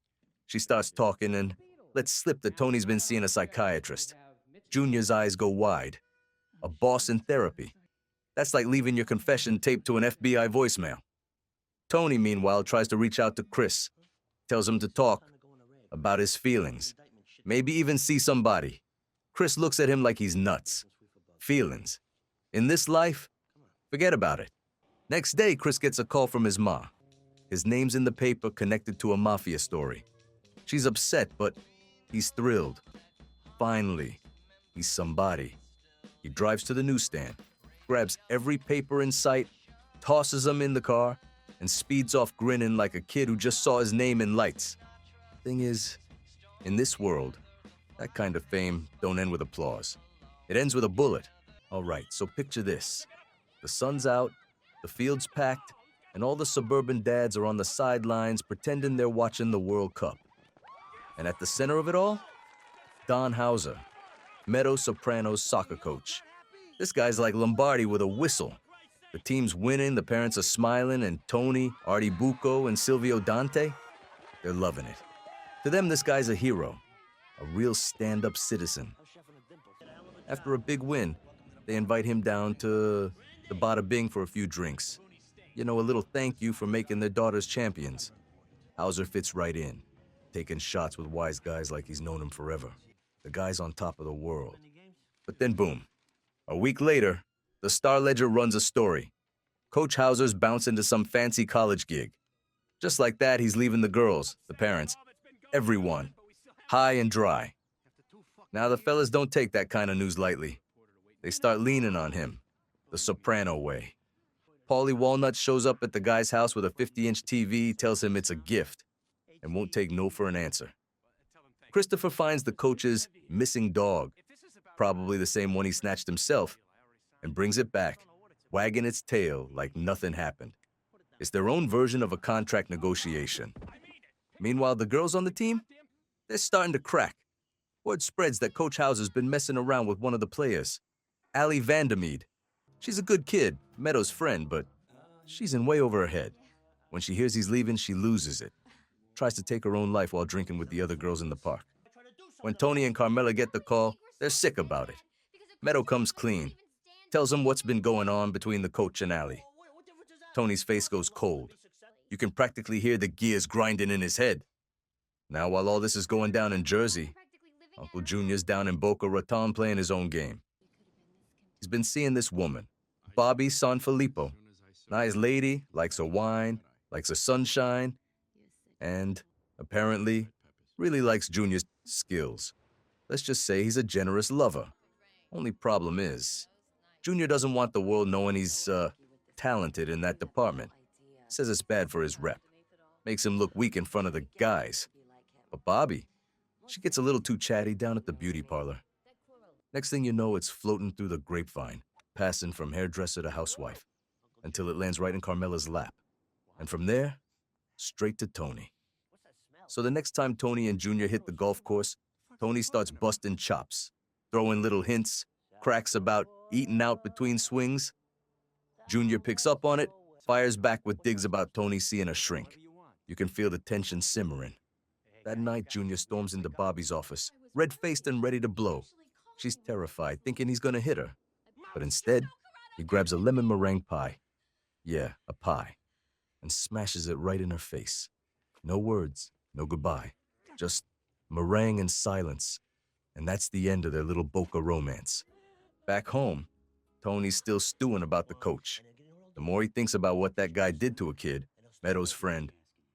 She starts talking and lets slip that Tony's been seeing a psychiatrist. Junior's eyes go wide. A boss in therapy. That's like leaving your confession taped to an FBI voicemail. Tony, meanwhile, tries to reach out to Chris. Tells him to talk about his feelings. Maybe even see somebody. Chris looks at him like he's nuts. Feelings. In this life, forget about it. Next day, Chris gets a call from his ma. His name's in the paper connected to a Mafia story. She's upset, but he's thrilled. Finally, he's somebody. He drives to the newsstand, grabs every paper in sight, tosses them in the car, and speeds off grinning like a kid who just saw his name in lights. Thing is, in this world, that kind of fame don't end with applause. It ends with a bullet. All right, so picture this. The sun's out, the field's packed, and all the suburban dads are on the sidelines pretending they're watching the World Cup. And at the center of it all, Don Hauser, Meadow Soprano's soccer coach. This guy's like Lombardi with a whistle. The team's winning, the parents are smiling, and Tony, Artie Bucco, and Silvio Dante, they're loving it. To them, this guy's a hero, a real stand-up citizen. After a big win, they invite him down to the Bada Bing for a few drinks. You know, a little thank you for making their daughters champions. Hauser fits right in, taking shots with wise guys like he's known them forever. The guy's on top of the world. But then boom. A week later, the Star Ledger runs a story. Coach Hauser's bounced into some fancy college gig. Just like that, he's leaving the girls, the parents, everyone, high and dry. Now the fellas don't take that kind of news lightly. They start leaning on him, the Soprano way. Paulie Walnut shows up at the guy's house with a 50-inch TV, tells him it's a gift, and won't take no for an answer. Christopher finds the coach's missing dog, probably the same one he snatched himself, and brings it back, wagging its tail like nothing happened. It's their own version of a contract negotiation. Meanwhile, the girls on the team, they're starting to crack. Word spreads that Coach Hauser's been messing around with one of the players, Allie Vandermeed. She's a good kid, Meadow's friend, but she's in way over her head. When she hears he's leaving, she loses it. Tries to take her own life while drinking with the other girls in the park. When Tony and Carmela get the call, they're sick about it. Meadow comes clean, tells him what's been going on between the coach and Allie. Tony's face goes cold. You can practically hear the gears grinding in his head. Now, while all this is going down in Jersey, Uncle Junior's down in Boca Raton playing his own game. He's been seeing this woman, Bobby Sanfilippo. Nice lady, likes her wine, likes her sunshine. and, apparently, really likes Junior's skills. Let's just say he's a generous lover. Only problem is, Junior doesn't want the world knowing he's, talented in that department. Says it's bad for his rep. Makes him look weak in front of the guys. But Bobby, she gets a little too chatty down at the beauty parlor. Next thing you know, it's floating through the grapevine, passing from hairdresser to housewife, until it lands right in Carmela's lap. And from there, straight to Tony. So the next time Tony and Junior hit the golf course, Tony starts busting chops, throwing little hints, cracks about eating out between swings. Junior picks up on it, fires back with digs about Tony seeing a shrink. You can feel the tension simmering. That night, Junior storms into Bobby's office, red-faced and ready to blow. She's terrified, thinking he's gonna hit her. But instead, he grabs a lemon meringue pie. Yeah, a pie. And smashes it right in her face. No words, no goodbye. Just meringue and silence. And that's the end of their little Boca romance. Back home, Tony's still stewing about the coach. The more he thinks about what that guy did to a kid, Meadow's friend,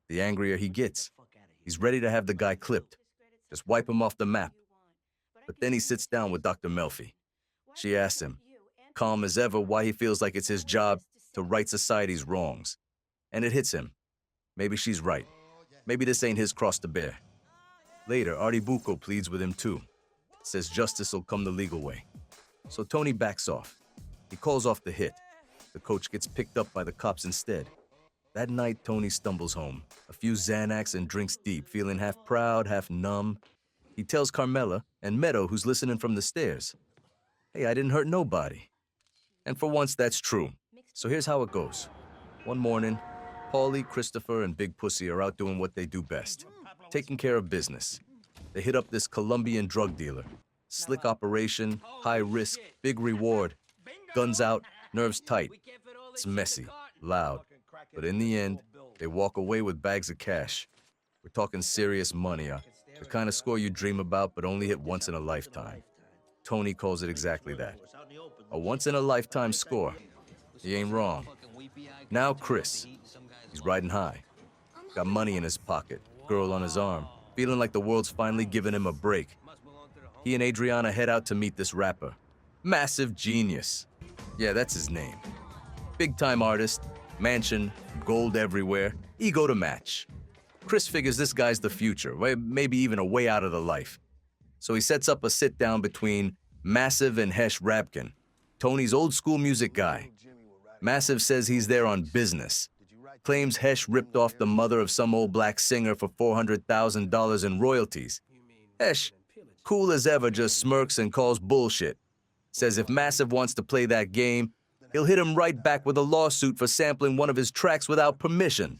the angrier he gets. He's ready to have the guy clipped. Just wipe him off the map. But then he sits down with Dr. Melfi. She asks him, calm as ever, why he feels like it's his job to right society's wrongs. And it hits him. Maybe she's right. Maybe this ain't his cross to bear. Later, Artibuco pleads with him too. Says justice will come the legal way. So Tony backs off. He calls off the hit. The coach gets picked up by the cops instead. That night, Tony stumbles home, a few Xanax and drinks deep, feeling half proud, half numb. He tells Carmela and Meadow, who's listening from the stairs, hey, I didn't hurt nobody. And for once, that's true. So here's how it goes. One morning, Paulie, Christopher, and Big Pussy are out doing what they do best, taking care of business. They hit up this Colombian drug dealer. Slick operation, high risk, big reward. Guns out, nerves tight. It's messy, loud. But in the end, they walk away with bags of cash. We're talking serious money, the kind of score you dream about but only hit once in a lifetime. Tony calls it exactly that. A once-in-a-lifetime score. He ain't wrong. Now Chris. He's riding high. Got money in his pocket, girl on his arm, feeling like the world's finally giving him a break. He and Adriana head out to meet this rapper. Massive genius. Yeah, that's his name. Big-time artist, mansion, gold everywhere, ego to match. Chris figures this guy's the future, maybe even a way out of the life. So he sets up a sit-down between Massive and Hesh Rabkin, Tony's old-school music guy. Massive says he's there on business. Claims Hesh ripped off the mother of some old black singer for $400,000 in royalties. Hesh, cool as ever, just smirks and calls bullshit. Says if Massive wants to play that game, he'll hit him right back with a lawsuit for sampling one of his tracks without permission.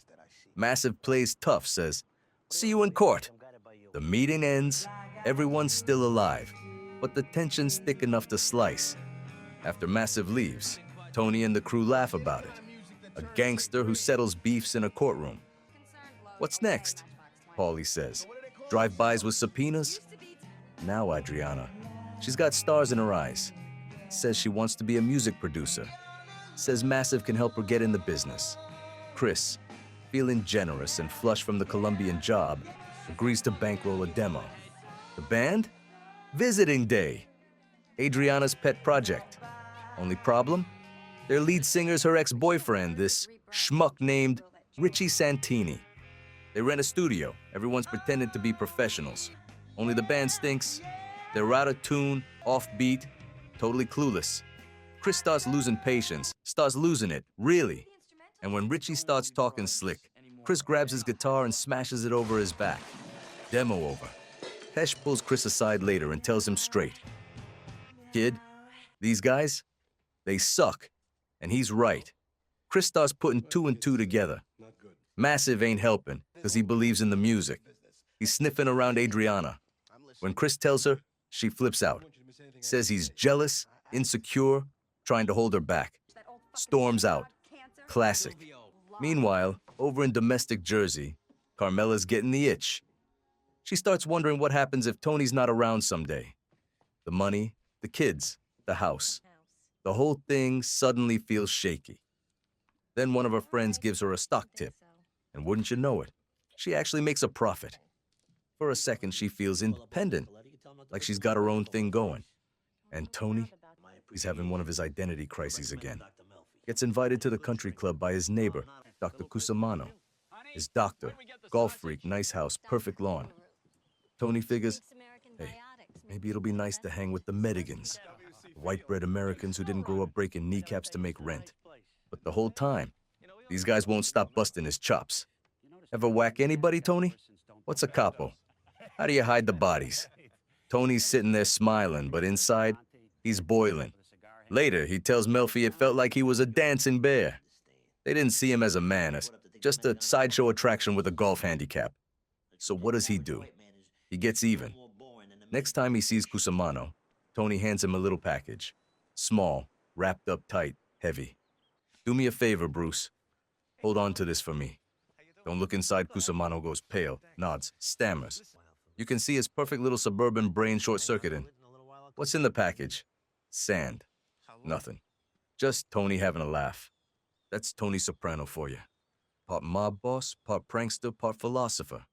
Massive plays tough, says, see you in court. The meeting ends, everyone's still alive, but the tension's thick enough to slice. After Massive leaves, Tony and the crew laugh about it. A gangster who settles beefs in a courtroom. What's next? Paulie says. Drive-bys with subpoenas? Now Adriana. She's got stars in her eyes. Says she wants to be a music producer. Says Massive can help her get in the business. Chris, feeling generous and flush from the Colombian job, agrees to bankroll a demo. The band? Visiting Day. Adriana's pet project. Only problem? Their lead singer's her ex-boyfriend, this schmuck named Richie Santini. They rent a studio. Everyone's pretending to be professionals. Only the band stinks. They're out of tune, offbeat, totally clueless. Chris starts losing patience, starts losing it, really. And when Richie starts talking slick, Chris grabs his guitar and smashes it over his back. Demo over. Hesh pulls Chris aside later and tells him straight. Kid, these guys, they suck. And he's right. Chris starts putting two and two together. Massive ain't helping, because he believes in the music. He's sniffing around Adriana. When Chris tells her, she flips out. Says he's jealous, insecure, trying to hold her back. Storms out. Classic. Meanwhile, over in domestic Jersey, Carmela's getting the itch. She starts wondering what happens if Tony's not around someday. The money, the kids, the house. The whole thing suddenly feels shaky. Then one of her friends gives her a stock tip. And wouldn't you know it, She actually makes a profit. For a second, she feels independent, like she's got her own thing going. And Tony, he's having one of his identity crises again. Gets invited to the country club by his neighbor, Dr. Cusimano. His doctor, golf freak, nice house, perfect lawn. Tony figures, hey, maybe it'll be nice to hang with the Medigans, white bread Americans who didn't grow up breaking kneecaps to make rent. But the whole time, these guys won't stop busting his chops. Ever whack anybody, Tony? What's a capo? How do you hide the bodies? Tony's sitting there smiling, but inside, he's boiling. Later, he tells Melfi it felt like he was a dancing bear. They didn't see him as a man, as just a sideshow attraction with a golf handicap. So what does he do? He gets even. Next time he sees Cusimano, Tony hands him a little package. Small, wrapped up tight, heavy. Do me a favor, Bruce. Hold on to this for me. Don't look inside. Cusimano goes pale, nods, stammers. You can see his perfect little suburban brain short-circuiting. What's in the package? Sand. Nothing. Just Tony having a laugh. That's Tony Soprano for you. Part mob boss, part prankster, part philosopher.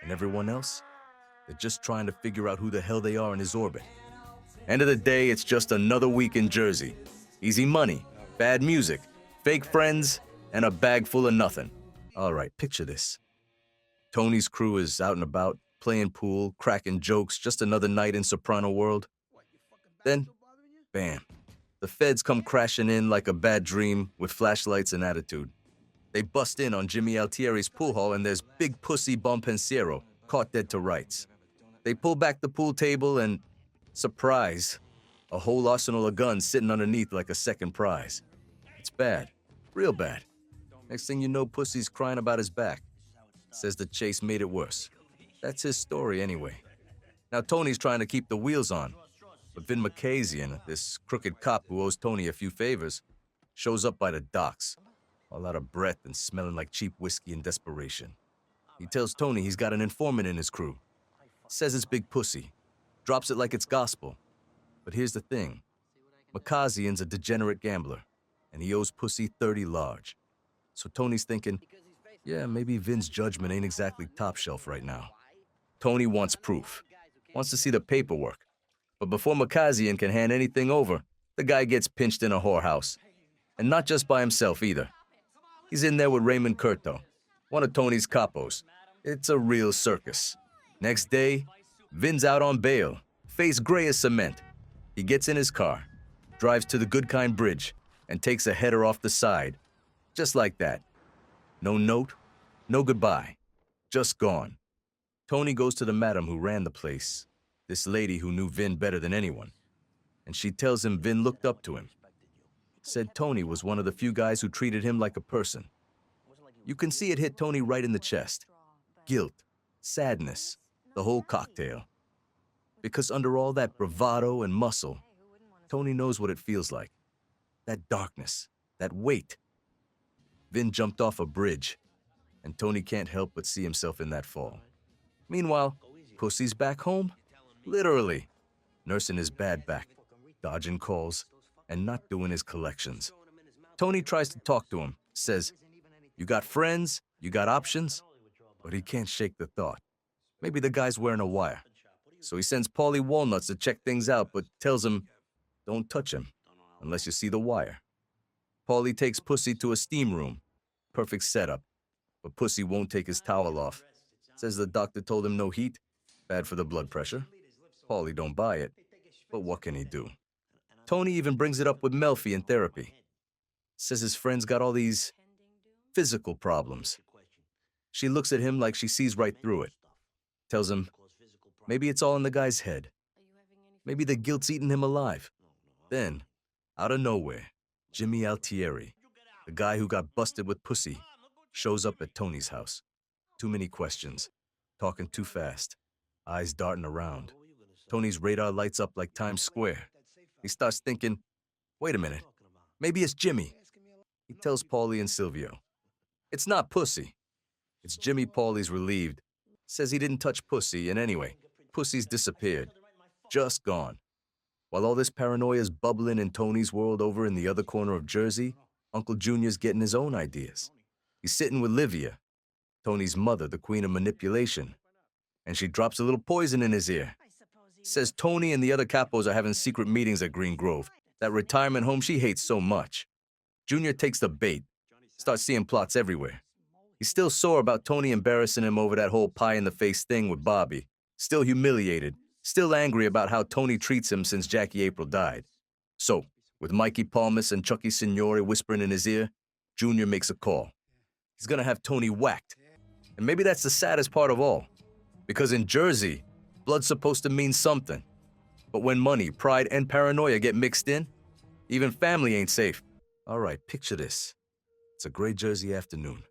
And everyone else? They're just trying to figure out who the hell they are in his orbit. End of the day, it's just another week in Jersey. Easy money, bad music, fake friends, and a bag full of nothing. All right, picture this. Tony's crew is out and about, playing pool, cracking jokes, just another night in Soprano world. Then, bam, the feds come crashing in like a bad dream with flashlights and attitude. They bust in on Jimmy Altieri's pool hall and there's big pussy Bonpensiero, caught dead to rights. They pull back the pool table and, surprise, a whole arsenal of guns sitting underneath like a second prize. It's bad, real bad. Next thing you know, Pussy's crying about his back. Says the chase made it worse. That's his story anyway. Now Tony's trying to keep the wheels on, but Vin Makazian, this crooked cop who owes Tony a few favors, shows up by the docks, all out of breath and smelling like cheap whiskey in desperation. He tells Tony he's got an informant in his crew. Says it's Big Pussy. Drops it like it's gospel. But here's the thing. Makazian's a degenerate gambler, and he owes Pussy 30 large. So Tony's thinking, yeah, maybe Vin's judgment ain't exactly top shelf right now. Tony wants proof. Wants to see the paperwork. But before Makazian can hand anything over, the guy gets pinched in a whorehouse. And not just by himself either. He's in there with Raymond Curto, one of Tony's capos. It's a real circus. Next day, Vin's out on bail, face gray as cement. He gets in his car, drives to the Good Kind Bridge, and takes a header off the side. Just like that. No note, no goodbye. Just gone. Tony goes to the madam who ran the place, this lady who knew Vin better than anyone. And she tells him Vin looked up to him. Said Tony was one of the few guys who treated him like a person. You can see it hit Tony right in the chest. Guilt, sadness, the whole cocktail. Because under all that bravado and muscle, Tony knows what it feels like. That darkness, that weight. Vin jumped off a bridge, and Tony can't help but see himself in that fall. Meanwhile, Pussy's back home, literally, nursing his bad back, dodging calls, and not doing his collections. Tony tries to talk to him, says, you got friends, you got options, but he can't shake the thought. Maybe the guy's wearing a wire. So he sends Paulie Walnuts to check things out, but tells him, don't touch him, unless you see the wire. Paulie takes Pussy to a steam room. Perfect setup. But Pussy won't take his towel off. Says the doctor told him no heat. Bad for the blood pressure. Paulie don't buy it. But what can he do? Tony even brings it up with Melfi in therapy. Says his friend's got all these physical problems. She looks at him like she sees right through it. Tells him, maybe it's all in the guy's head. Maybe the guilt's eating him alive. Then, out of nowhere, Jimmy Altieri, the guy who got busted with Pussy, shows up at Tony's house. Too many questions, talking too fast, eyes darting around. Tony's radar lights up like Times Square. He starts thinking, wait a minute, maybe it's Jimmy. He tells Paulie and Silvio. It's not Pussy. It's Jimmy. Paulie's relieved. Says he didn't touch Pussy, and anyway, Pussy's disappeared. Just gone. While all this paranoia's bubbling in Tony's world over in the other corner of Jersey, Uncle Junior's getting his own ideas. He's sitting with Livia. Tony's mother, the queen of manipulation. And she drops a little poison in his ear. Says Tony and the other capos are having secret meetings at Green Grove, that retirement home she hates so much. Junior takes the bait, starts seeing plots everywhere. He's still sore about Tony embarrassing him over that whole pie-in-the-face thing with Bobby. Still humiliated, still angry about how Tony treats him since Jackie April died. So, with Mikey Palmas and Chucky Signore whispering in his ear, Junior makes a call. He's gonna have Tony whacked. And maybe that's the saddest part of all. Because in Jersey, blood's supposed to mean something. But when money, pride, and paranoia get mixed in, even family ain't safe. All right, picture this. It's a gray Jersey afternoon.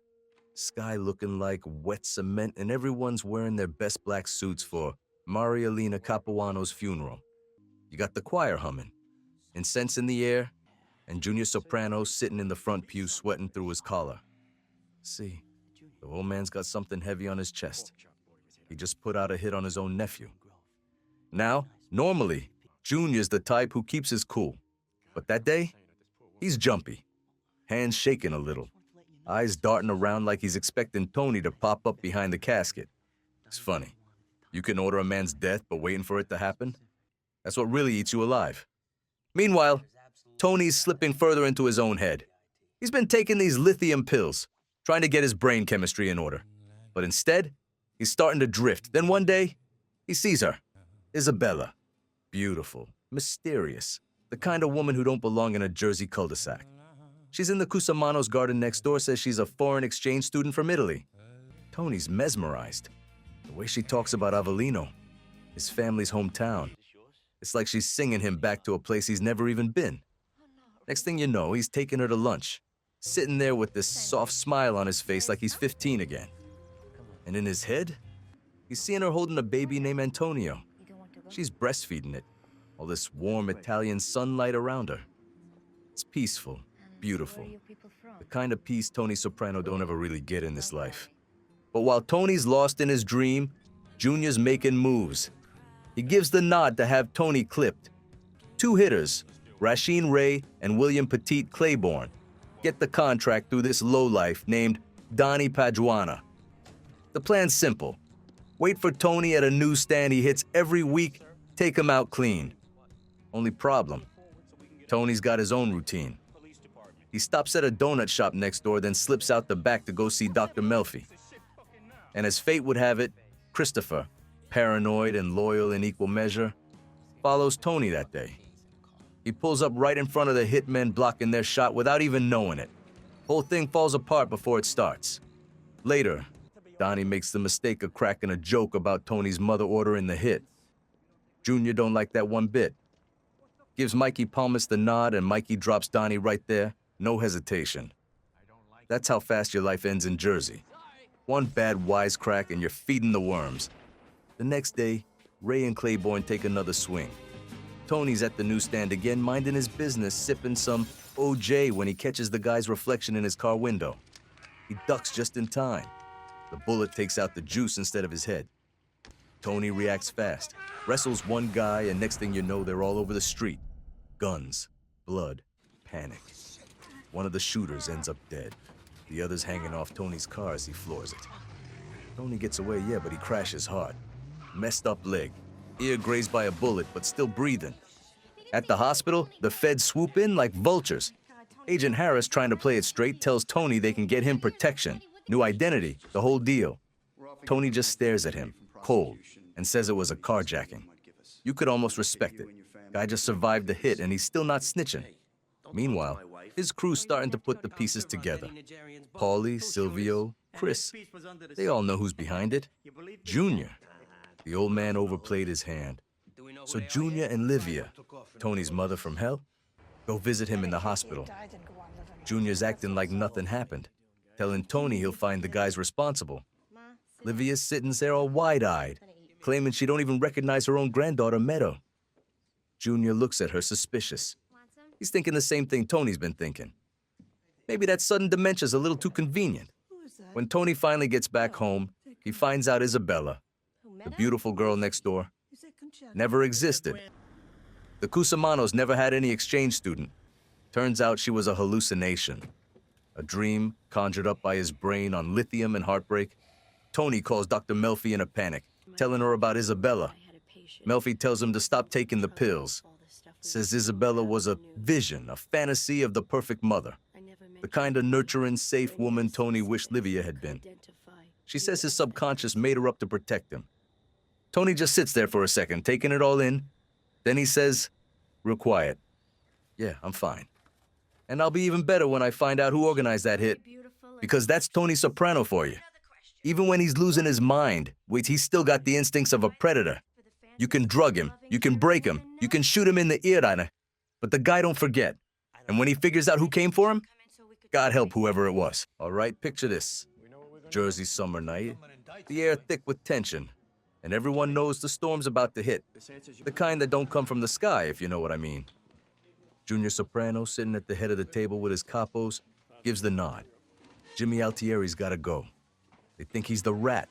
Sky looking like wet cement, and everyone's wearing their best black suits for Marielena Capuano's funeral. You got the choir humming, incense in the air, and Junior Soprano sitting in the front pew sweating through his collar. See, the old man's got something heavy on his chest. He just put out a hit on his own nephew. Now, normally, Junior's the type who keeps his cool. But that day, he's jumpy, hands shaking a little, eyes darting around like he's expecting Tony to pop up behind the casket. It's funny. You can order a man's death, but waiting for it to happen? That's what really eats you alive. Meanwhile, Tony's slipping further into his own head. He's been taking these lithium pills, trying to get his brain chemistry in order. But instead, he's starting to drift. Then one day, he sees her. Isabella. Beautiful, mysterious, the kind of woman who don't belong in a Jersey cul-de-sac. She's in the Cusamanos garden next door, says she's a foreign exchange student from Italy. Tony's mesmerized. The way she talks about Avellino, his family's hometown. It's like she's singing him back to a place he's never even been. Next thing you know, he's taking her to lunch, sitting there with this soft smile on his face like he's 15 again. And in his head, he's seeing her holding a baby named Antonio. She's breastfeeding it, all this warm Italian sunlight around her. It's peaceful, beautiful, the kind of peace Tony Soprano don't ever really get in this life. But while Tony's lost in his dream, Junior's making moves. He gives the nod to have Tony clipped. Two hitters, Rasheen Ray and William Petit Claiborne, get the contract through this lowlife named Donnie Pajuana. The plan's simple. Wait for Tony at a newsstand he hits every week, take him out clean. Only problem, Tony's got his own routine. He stops at a donut shop next door, then slips out the back to go see Dr. Melfi. And as fate would have it, Christopher, paranoid and loyal in equal measure, follows Tony that day. He pulls up right in front of the hitmen blocking their shot without even knowing it. Whole thing falls apart before it starts. Later, Donnie makes the mistake of cracking a joke about Tony's mother ordering the hit. Junior don't like that one bit. Gives Mikey Palmas the nod, and Mikey drops Donnie right there, no hesitation. That's how fast your life ends in Jersey. One bad wisecrack and you're feeding the worms. The next day, Ray and Claiborne take another swing. Tony's at the newsstand again, minding his business, sipping some OJ when he catches the guy's reflection in his car window. He ducks just in time. The bullet takes out the juice instead of his head. Tony reacts fast, wrestles one guy, and next thing you know, they're all over the street. Guns, blood, panic. One of the shooters ends up dead. The other's hanging off Tony's car as he floors it. Tony gets away, yeah, but he crashes hard. Messed up leg, ear grazed by a bullet, but still breathing. At the hospital, the feds swoop in like vultures. Agent Harris, trying to play it straight, tells Tony they can get him protection, new identity, the whole deal. Tony just stares at him, cold, and says it was a carjacking. You could almost respect it. Guy just survived the hit and he's still not snitching. Meanwhile, his crew's starting to put the pieces together. Paulie, Silvio, Chris, they all know who's behind it. Junior. The old man overplayed his hand. So Junior and Livia, Tony's mother from hell, go visit him in the hospital. Junior's acting like nothing happened, telling Tony he'll find the guys responsible. Livia's sitting there all wide-eyed, claiming she don't even recognize her own granddaughter, Meadow. Junior looks at her suspicious. He's thinking the same thing Tony's been thinking. Maybe that sudden dementia's a little too convenient. When Tony finally gets back home, he finds out Isabella, the beautiful girl next door, never existed. The Cusamanos never had any exchange student. Turns out she was a hallucination, a dream conjured up by his brain on lithium and heartbreak. Tony calls Dr. Melfi in a panic, telling her about Isabella. Melfi tells him to stop taking the pills. Says Isabella was a vision, a fantasy of the perfect mother. The kind of nurturing, safe woman Tony wished Livia had been. She says his subconscious made her up to protect him. Tony just sits there for a second, taking it all in. Then he says, real quiet, "Yeah, I'm fine. And I'll be even better when I find out who organized that hit. Because that's Tony Soprano for you. Even when he's losing his mind, he's still got the instincts of a predator. You can drug him, you can break him, you can shoot him in the ear, but the guy don't forget. And when he figures out who came for him, God help whoever it was." All right, picture this. Jersey summer night, the air thick with tension, and everyone knows the storm's about to hit. The kind that don't come from the sky, if you know what I mean. Junior Soprano, sitting at the head of the table with his capos, gives the nod. Jimmy Altieri's gotta go. They think he's the rat,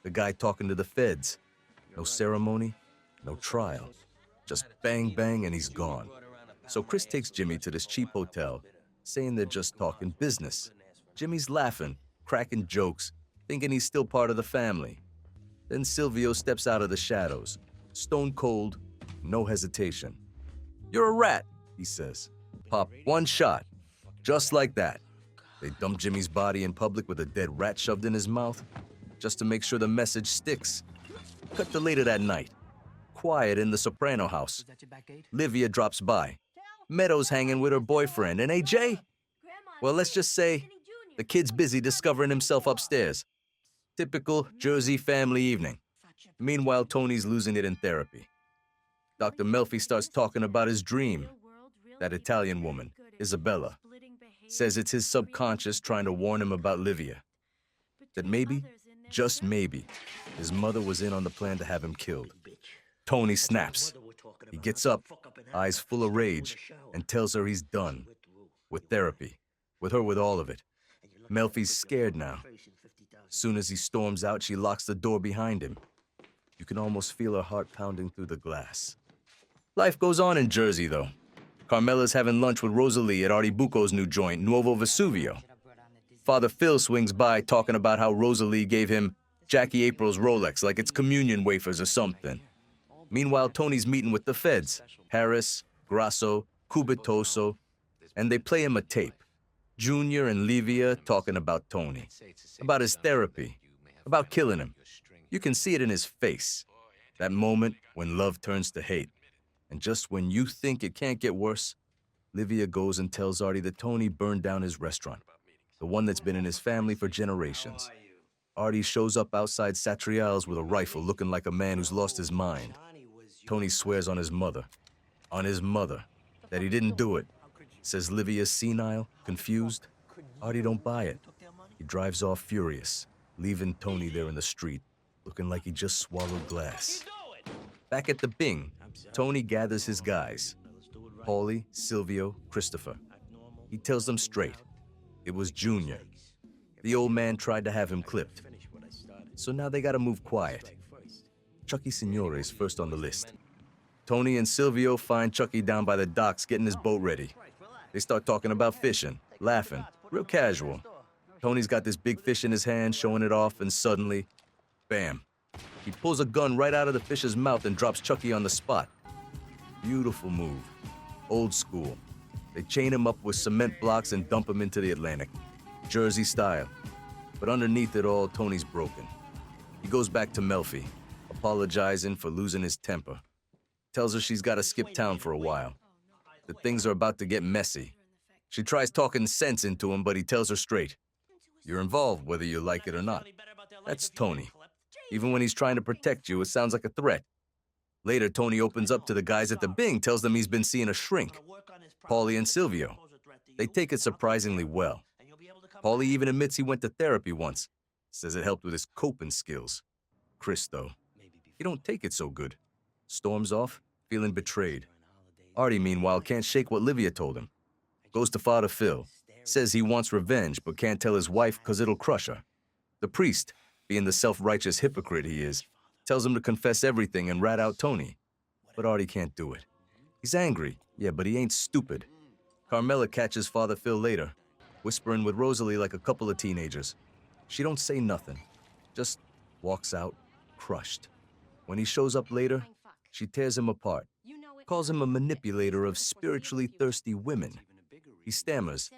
the guy talking to the feds. No ceremony, no trial. Just bang, bang, and he's gone. So Chris takes Jimmy to this cheap hotel, saying they're just talking business. Jimmy's laughing, cracking jokes, thinking he's still part of the family. Then Silvio steps out of the shadows, stone cold, no hesitation. "You're a rat," he says. "Pop one shot." Just like that. They dump Jimmy's body in public with a dead rat shoved in his mouth, just to make sure the message sticks. Cut to later that night. Quiet in the Soprano house. Livia drops by. Meadow's hanging with her boyfriend, and AJ? Well, let's just say the kid's busy discovering himself upstairs. Typical Jersey family evening. Meanwhile, Tony's losing it in therapy. Dr. Melfi starts talking about his dream. That Italian woman, Isabella, says it's his subconscious trying to warn him about Livia. That maybe, just maybe, his mother was in on the plan to have him killed. Tony snaps. He gets up, eyes full of rage, and tells her he's done. With therapy. With her with all of it. Melfi's scared now. Soon as he storms out, she locks the door behind him. You can almost feel her heart pounding through the glass. Life goes on in Jersey, though. Carmela's having lunch with Rosalie at Artie Bucco's new joint, Nuovo Vesuvio. Father Phil swings by talking about how Rosalie gave him Jackie April's Rolex like it's communion wafers or something. Meanwhile, Tony's meeting with the feds, Harris, Grasso, Cubitoso, and they play him a tape. Junior and Livia talking about Tony, about his therapy, about killing him. You can see it in his face, that moment when love turns to hate. And just when you think it can't get worse, Livia goes and tells Artie that Tony burned down his restaurant, the one that's been in his family for generations. Artie shows up outside Satriale's with a rifle looking like a man who's lost his mind. Tony swears on his mother, that he didn't do it. Says Livia's senile, confused. Artie don't buy it. He drives off furious, leaving Tony there in the street, looking like he just swallowed glass. Back at the Bing, Tony gathers his guys. Paulie, Silvio, Christopher. He tells them straight. It was Junior. The old man tried to have him clipped. So now they gotta move quiet. Chucky Signore's first on the list. Tony and Silvio find Chucky down by the docks getting his boat ready. They start talking about fishing, laughing, real casual. Tony's got this big fish in his hand, showing it off, and suddenly, bam. He pulls a gun right out of the fish's mouth and drops Chucky on the spot. Beautiful move. Old school. They chain him up with cement blocks and dump him into the Atlantic. Jersey style. But underneath it all, Tony's broken. He goes back to Melfi, apologizing for losing his temper. Tells her she's got to skip town for a while. That things are about to get messy. She tries talking sense into him, but he tells her straight. You're involved, whether you like it or not. That's Tony. Even when he's trying to protect you, it sounds like a threat. Later, Tony opens up to the guys at the Bing, tells them he's been seeing a shrink. Paulie and Silvio. They take it surprisingly well. Paulie even admits he went to therapy once. Says it helped with his coping skills. Chris, though, he don't take it so good. Storms off, feeling betrayed. Artie, meanwhile, can't shake what Livia told him. Goes to Father Phil. Says he wants revenge, but can't tell his wife because it'll crush her. The priest, being the self-righteous hypocrite he is, tells him to confess everything and rat out Tony. But Artie can't do it. He's angry, yeah, but he ain't stupid. Carmela catches Father Phil later, whispering with Rosalie like a couple of teenagers. She don't say nothing. Just walks out, crushed. When he shows up later, she tears him apart, calls him a manipulator of spiritually thirsty women. He stammers,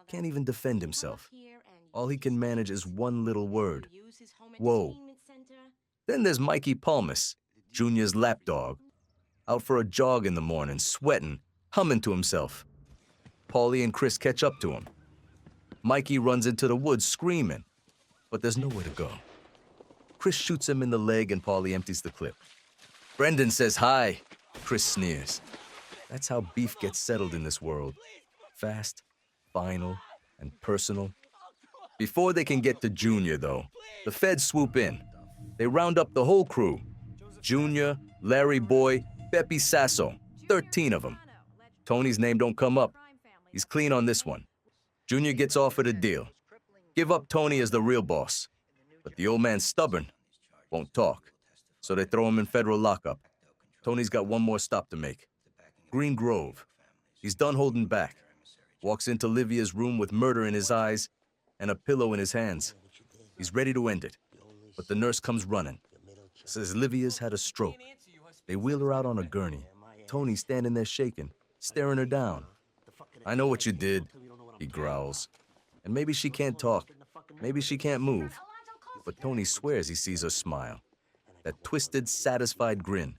can't even defend himself. All he can manage is one little word, whoa. Then there's Mikey Palmas, Junior's lapdog, out for a jog in the morning, sweating, humming to himself. Paulie and Chris catch up to him. Mikey runs into the woods screaming, but there's nowhere to go. Chris shoots him in the leg and Paulie empties the clip. Brendan says hi. Chris sneers. That's how beef gets settled in this world. Fast, final, and personal. Before they can get to Junior, though, the feds swoop in. They round up the whole crew. Junior, Larry Boy, Pepe Sasso, 13 of them. Tony's name don't come up. He's clean on this one. Junior gets offered a deal. Give up Tony as the real boss. But the old man's stubborn, won't talk. So they throw him in federal lockup. Tony's got one more stop to make. Green Grove. He's done holding back. Walks into Livia's room with murder in his eyes and a pillow in his hands. He's ready to end it. But the nurse comes running. Says Livia's had a stroke. They wheel her out on a gurney. Tony's standing there shaking, staring her down. I know what you did, he growls. And maybe she can't talk. Maybe she can't move. But Tony swears he sees her smile. That twisted, satisfied grin.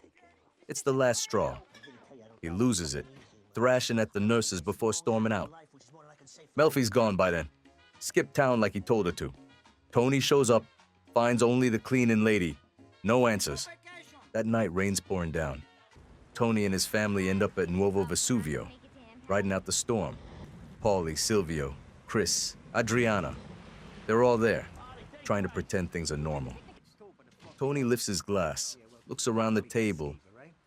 It's the last straw. He loses it, thrashing at the nurses before storming out. Melfi's gone by then. Skipped town like he told her to. Tony shows up, finds only the cleaning lady. No answers. That night, rain's pouring down. Tony and his family end up at Nuovo Vesuvio, riding out the storm. Paulie, Silvio, Chris, Adriana. They're all there, trying to pretend things are normal. Tony lifts his glass, looks around the table,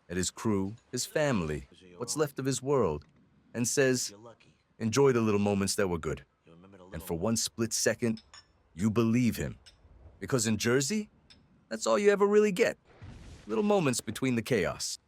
at his crew, his family, what's left of his world, and says, enjoy the little moments that were good. And for one split second, you believe him. Because in Jersey, that's all you ever really get. Little moments between the chaos.